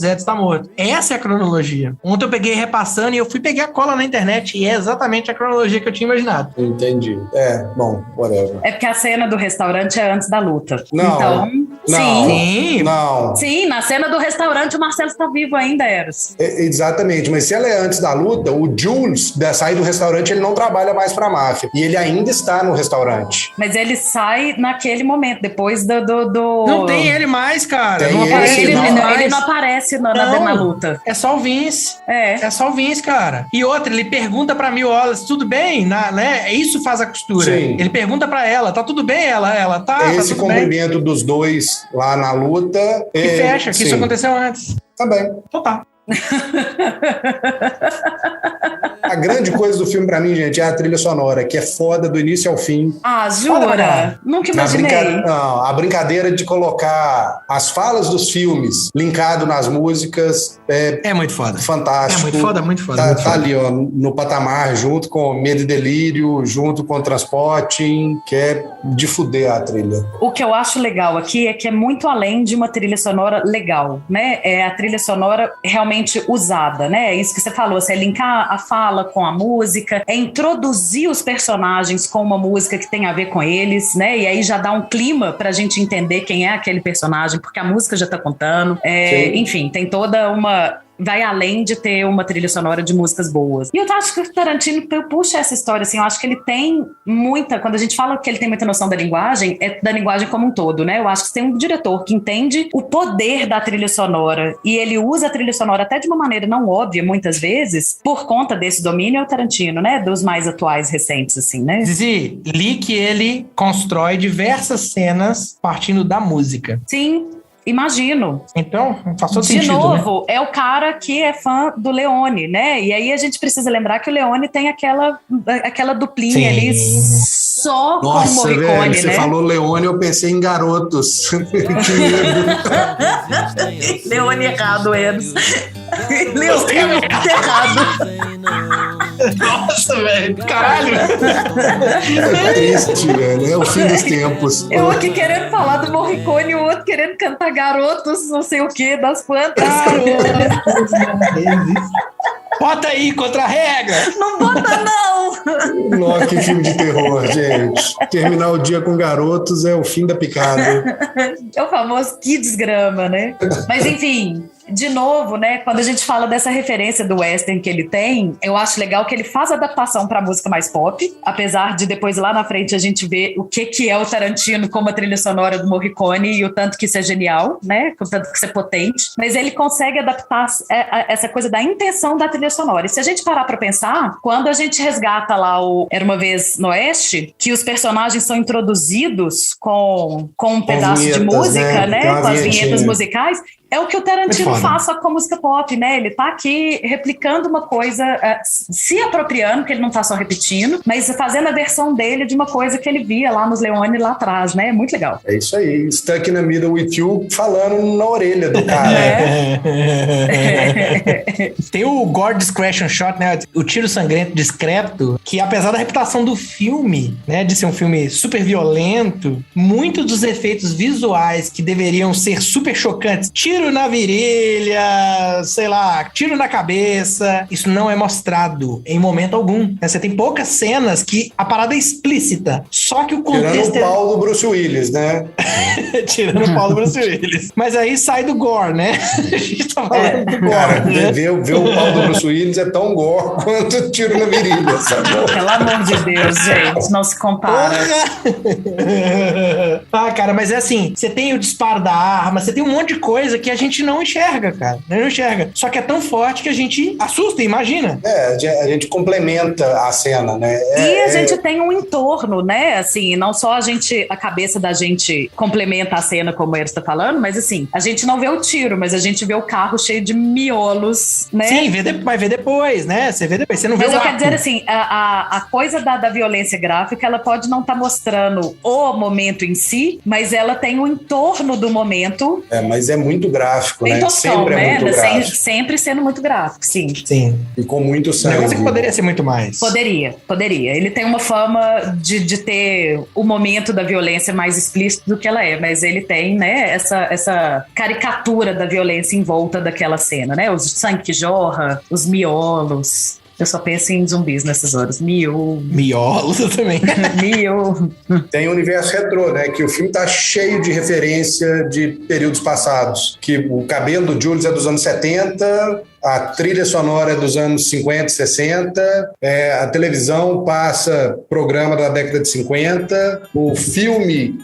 Essa é a cronologia. Ontem eu peguei repassando e eu fui pegar a cola na internet e é exatamente a cronologia que eu tinha imaginado. Entendi. Bom, whatever. É porque a cena do restaurante é antes da luta. Não. Então, Não. sim. Não. Sim, na cena do restaurante o Marcelo está vivo ainda, Eros. Exatamente, mas se ela é antes da luta, o Jules, da sair do restaurante, ele não trabalha mais pra máfia. E ele ainda está no restaurante. Mas ele sai naquele momento, depois do... Não tem ele mais, cara. Tem Não aparece Ele, ele ele mais. não aparece na luta. É só o Vince. É só o Vince, cara. E outra, ele pergunta pra Mil Wallace, tudo bem? Né? Isso faz a costura. Sim. Ele pergunta pra ela, tá tudo bem? Ela tá Esse tudo bem. cumprimento dos dois lá na luta... E fecha, que sim. isso aconteceu antes. Tá bem. Então tá. A grande coisa do filme pra mim, gente, é a trilha sonora, que é foda do início ao fim. Ah, jura? Nunca imaginei. A brincadeira de colocar as falas dos filmes linkado nas músicas é muito foda. Fantástico. É muito foda. Tá, muito foda. ali, ó, no patamar, junto com Medo e Delírio, junto com Transporting, que é de fuder a trilha. O que eu acho legal aqui é que é muito além de uma trilha sonora legal, né? É a trilha sonora realmente usada, né? É isso que você falou, é linkar a fala com a música, é introduzir os personagens com uma música que tem a ver com eles, né? E aí já dá um clima pra gente entender quem é aquele personagem, porque a música já tá contando. Enfim, tem toda uma... vai além de ter uma trilha sonora de músicas boas. E eu acho que o Tarantino puxa essa história, assim, eu acho que ele tem muita, quando a gente fala que ele tem muita noção da linguagem, é da linguagem como um todo, né? Eu acho que tem um diretor que entende o poder da trilha sonora, e ele usa a trilha sonora até de uma maneira não óbvia, muitas vezes, por conta desse domínio, é o Tarantino, né? Dos mais atuais, recentes, assim, né? Zizi, li que ele constrói diversas cenas partindo da música. Sim. Imagino. Então, faz todo de sentido, novo, né? É o cara que é fã do Leone, né? E aí a gente precisa lembrar que o Leone tem aquela duplinha ali só com o Morricone, velho, você né? falou Leone, eu pensei em Garotos. Que medo. Leone errado, Eros. Leone errado. Nossa, velho. Caralho. É triste, velho. É o fim dos tempos. Eu aqui querendo falar do Morricone e o outro querendo cantar Garotos, não sei o que, das plantas. Bota aí, contra a regra. Não bota, não. Nossa, que filme de terror, gente. Terminar o dia com Garotos é o fim da picada. É o famoso que desgrama, né? Mas enfim, de novo, né? Quando a gente fala dessa referência do western que ele tem, eu acho legal que ele faz adaptação pra música mais pop, apesar de depois lá na frente a gente ver o que é o Tarantino como a trilha sonora do Morricone e o tanto que isso é genial, né? O tanto que isso é potente. Mas ele consegue adaptar essa coisa da intenção da trilha sonora. E se a gente parar pra pensar, quando a gente resgata lá o Era Uma Vez no Oeste, que os personagens são introduzidos com um pedaço de música, né? Com as vinhetas musicais, é o que o Tarantino faz com a música pop, né? Ele tá aqui replicando uma coisa, se apropriando, porque ele não tá só repetindo, mas fazendo a versão dele de uma coisa que ele via lá nos Leone lá atrás, né? Muito legal. É isso aí. Stuck in the Middle with You falando na orelha do cara. Tem o Gore Discretion Shot, né? O tiro sangrento discreto, que apesar da reputação do filme, né? De ser um filme super violento, muitos dos efeitos visuais que deveriam ser super chocantes, tiro na virilha, sei lá, tiro na cabeça, isso não é mostrado em momento algum. Você tem poucas cenas que a parada é explícita, só que o contexto... Tirando o pau do Bruce Willis, né? Tirando o pau do Bruce Willis. Mas aí sai do gore, né? A gente tá falando do gore, cara, né? ver o pau do Bruce Willis é tão gore quanto tiro na virilha, sabe? Pelo amor de Deus, gente, não se compara. Ah, cara, mas é assim, você tem o disparo da arma, você tem um monte de coisa que a gente não enxerga, cara. Não enxerga. Só que é tão forte que a gente assusta, imagina. A gente complementa a cena, né? E a gente tem um entorno, né? Assim, não só a cabeça da gente complementa a cena, como o Eros tá falando, mas assim, a gente não vê o tiro, mas a gente vê o carro cheio de miolos, né? Sim, vai ver depois, né? Você vê depois, você não vê o Mas eu ato. quero dizer assim, a coisa da violência gráfica, ela pode não estar mostrando o momento em si, mas ela tem o entorno do momento. Mas é muito gráfico, né? Total, Sempre é muito gráfico. Sempre sendo muito gráfico, sim. Sim. E com muito O sangue. negócio é que poderia ser muito mais. Poderia. Ele tem uma fama de ter o momento da violência mais explícito do que ela é, mas ele tem, né, essa caricatura da violência em volta daquela cena, né? Os sangue que jorra, os miolos. Eu só penso em zumbis nessas horas. Miolos também. Tem o universo retrô, né? Que o filme tá cheio de referência de períodos passados. Que o cabelo do Jules é dos anos 70, a trilha sonora é dos anos 50, 60, a televisão passa programa da década de 50, o filme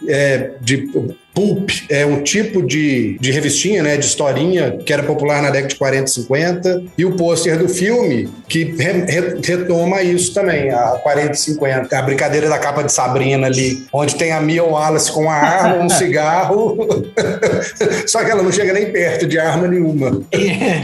de pulp é um tipo de revistinha, né, de historinha que era popular na década de 40 e 50, e o pôster do filme que retoma isso também, a 40 e 50. A brincadeira da capa de Sabrina ali, onde tem a Mia Wallace com a arma, um cigarro, só que ela não chega nem perto de arma nenhuma.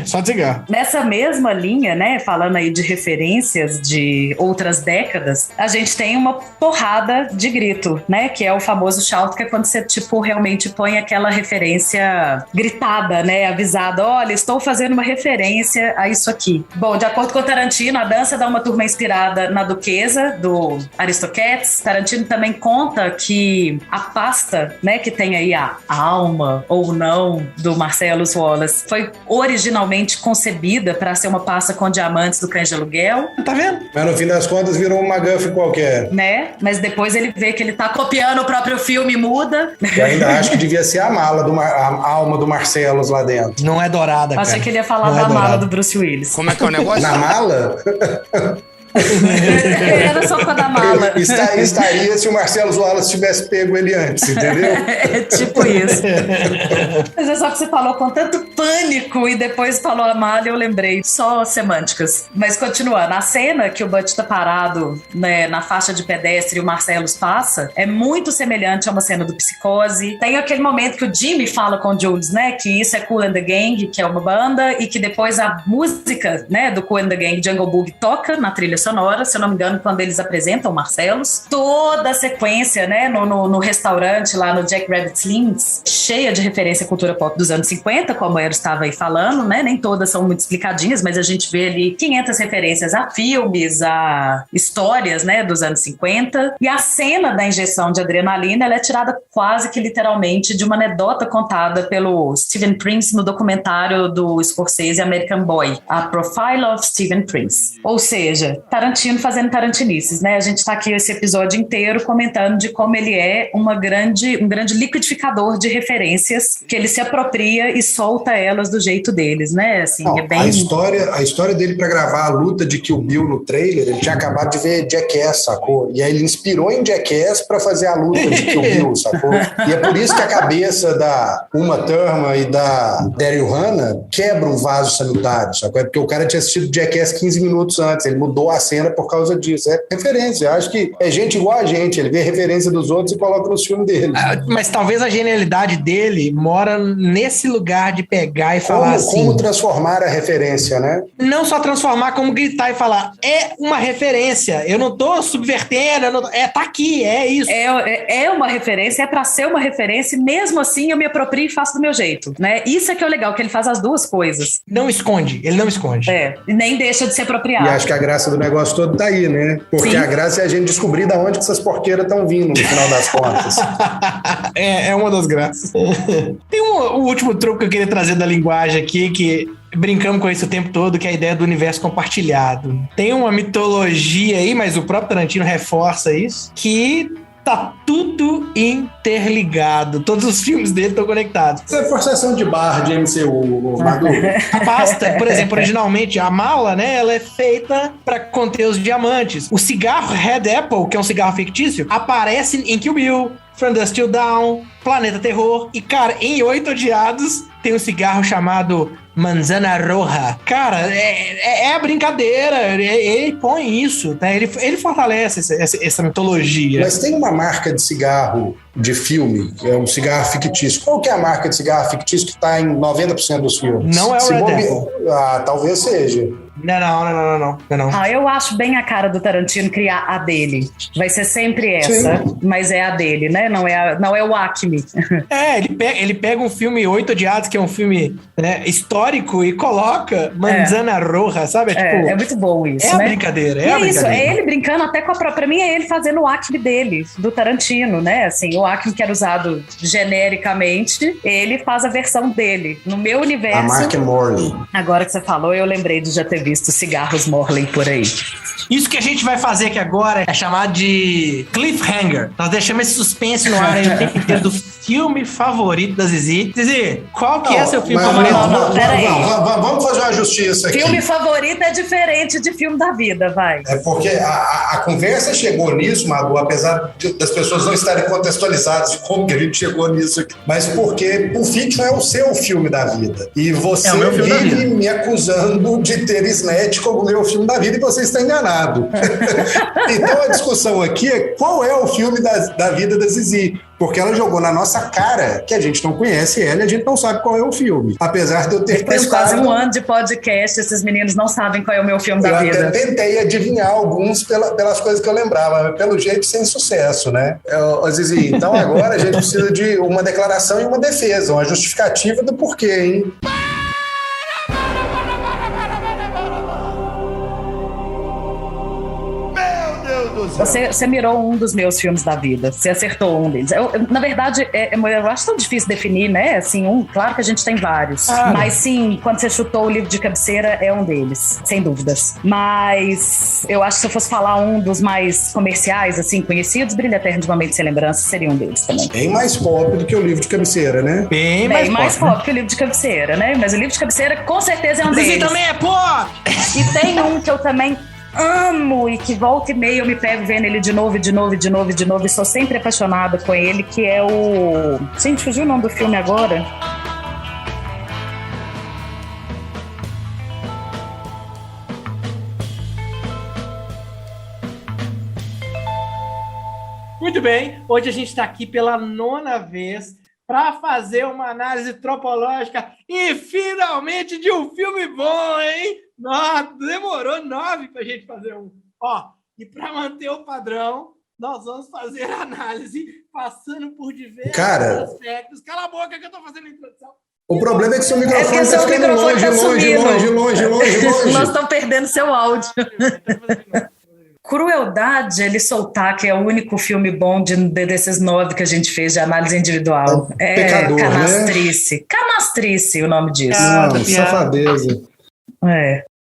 Só de cigarro. Nessa mesma linha, né, falando aí de referências de outras décadas, a gente tem uma porrada de grito, né, que é o famoso shout, que é quando você, tipo, realmente põe aquela referência gritada, né, avisada, olha, estou fazendo uma referência a isso aqui. Bom, de acordo com o Tarantino, a dança da Uma Turma inspirada na Duquesa, do Aristocats. Tarantino também conta que a pasta, né, que tem aí a alma ou não do Marcellus Wallace, foi originalmente concebida para ser uma pasta com diamantes do Cães de Aluguel. Tá vendo? Mas no fim das contas virou um MacGuffin qualquer. Né? Mas depois ele vê que ele tá copiando o próprio filme e muda. Eu ainda acho que devia ser a alma do Marcellus lá dentro. Não é dourada, cara. Achei que ele ia falar da mala do Bruce Willis. Como é que é o negócio? Na mala? Era só com a da mala. Estaria se o Marcellus Wallace tivesse pego ele antes, entendeu? É tipo isso. Mas é só que você falou com tanto pânico e depois falou a mala e eu lembrei. Só semânticas. Mas continuando, a cena que o Butch tá parado, né, na faixa de pedestre e o Marcellus passa é muito semelhante a uma cena do Psicose. Tem aquele momento que o Jimmy fala com o Jules, né, que isso é Kool and the Gang, que é uma banda, e que depois a música, né, do Kool and the Gang, Jungle Boogie, toca na trilha sonora, se eu não me engano, quando eles apresentam o Marcellus. Toda a sequência, né, no restaurante lá no Jack Rabbit's Links, cheia de referência à cultura pop dos anos 50, como eu estava aí falando, né, nem todas são muito explicadinhas, mas a gente vê ali 500 referências a filmes, a histórias, né, dos anos 50, e a cena da injeção de adrenalina, ela é tirada quase que literalmente de uma anedota contada pelo Steven Prince no documentário do Scorsese American Boy, A Profile of Steven Prince. Ou seja, Tarantino fazendo tarantinices, né? A gente tá aqui esse episódio inteiro comentando de como ele é um grande liquidificador de referências, que ele se apropria e solta elas do jeito deles, né? Assim, não, é bem... a história dele pra gravar a luta de Kill Bill no trailer, ele tinha acabado de ver Jackass, sacou? E aí ele inspirou em Jackass pra fazer a luta de Kill Bill, sacou? E é por isso que a cabeça da Uma Thurman e da Daryl Hannah quebra um vaso sanitário, sacou? É porque o cara tinha assistido Jackass 15 minutos antes, ele mudou a cena por causa disso. É referência, eu acho que é gente igual a gente, ele vê referência dos outros e coloca nos filmes dele. Mas talvez a genialidade dele mora nesse lugar de pegar e falar assim... Como transformar a referência, né? Não só transformar, como gritar e falar, é uma referência, eu não tô subvertendo, tá aqui, é isso. É uma referência, é pra ser uma referência, e mesmo assim eu me aproprio e faço do meu jeito, né? Isso é que é o legal, que ele faz as duas coisas. Ele não esconde. E nem deixa de se apropriar. E acho que a graça do negócio todo tá aí, né? Porque Sim. A graça é a gente descobrir de onde que essas porqueiras estão vindo, no final das contas. É uma das graças. Tem o último truque que eu queria trazer da linguagem aqui, que brincamos com isso o tempo todo, que é a ideia do universo compartilhado. Tem uma mitologia aí, mas o próprio Tarantino reforça isso, que tá tudo interligado. Todos os filmes dele estão conectados. Isso é forçação de barra de MCU, Madu. A pasta, por exemplo, originalmente, a mala, né, ela é feita para conter os diamantes. O cigarro Red Apple, que é um cigarro fictício, aparece em Kill Bill, From Dusk Till Dawn, Planeta Terror. E, cara, em 8 Odiados tem um cigarro chamado Manzana Roja. Cara, é brincadeira. Ele põe isso, né? Ele fortalece essa mitologia. Mas tem uma marca de cigarro de filme, que é um cigarro fictício. Qual que é a marca de cigarro fictício que está em 90% dos filmes? Não é o Red Apple. Talvez seja. Não. Eu acho bem a cara do Tarantino criar a dele. Vai ser sempre essa, mas é a dele, né? Não é o Acme. Ele pega um filme Oito Odiados, que é um filme, né, histórico, e coloca Manzana Roja, sabe? É muito bom isso, né? É brincadeira, isso, é ele brincando até com a própria... Pra mim é ele fazendo o Acme dele, do Tarantino, né? Assim, o Acme que era usado genericamente, ele faz a versão dele. No meu universo... A marca Morley. Agora que você falou, eu lembrei de já ter visto cigarros Morley por aí. Isso que a gente vai fazer aqui agora é chamado de cliffhanger. Nós deixamos esse suspense no ar aí o tempo inteiro do filme favorito da Zizi. Zizi, qual que é seu filme favorito? Vamos fazer uma justiça aqui. Filme favorito é diferente de filme da vida, vai. É porque a conversa chegou nisso, Madu, apesar das pessoas não estarem contextualizadas de como que a gente chegou nisso aqui. Mas porque Pulp Fiction é o seu filme da vida. E você vive me acusando de ter Snatch como meu filme da vida e você está enganado. Então a discussão aqui é qual é o filme da vida da Zizi. Porque ela jogou na nossa cara que a gente não conhece ela e a gente não sabe qual é o filme. Apesar de eu ter Depois de quase um ano de podcast, esses meninos não sabem qual é o meu filme da vida. Eu até tentei adivinhar alguns pelas coisas que eu lembrava, mas pelo jeito sem sucesso, né? Zizi, então agora a gente precisa de uma declaração e uma defesa, uma justificativa do porquê, hein? Você mirou um dos meus filmes da vida. Você acertou um deles. Na verdade, eu acho tão difícil definir, né? Assim, claro que a gente tem vários. Mas sim, quando você chutou o livro de cabeceira, é um deles, sem dúvidas. Mas eu acho que se eu fosse falar um dos mais comerciais, assim, conhecidos, Brilha a Terra de uma Mente Sem Lembrança, seria um deles também. Bem mais pop do que o livro de cabeceira, né? Bem mais pop que o livro de cabeceira, né? Mas o livro de cabeceira, com certeza, é um deles. Esse também é pop! E tem um que eu também amo e que volta e meia eu me pego vendo ele de novo e sou sempre apaixonada com ele, que é o... Gente, fugiu o nome do filme agora? Muito bem, hoje a gente está aqui pela 9ª vez para fazer uma análise tropológica e finalmente de um filme bom, hein? Nossa, demorou 9 para a gente fazer um. E para manter o padrão, nós vamos fazer a análise passando por diversos aspectos. Cala a boca que eu estou fazendo a introdução. O problema é que seu microfone está ficando longe. Nós estamos perdendo seu áudio. Crueldade, ele soltar, que é o único filme bom desses 9 que a gente fez de análise individual. Pecador, Canastrice. Né? Canastrice, o nome disso. Safadeza.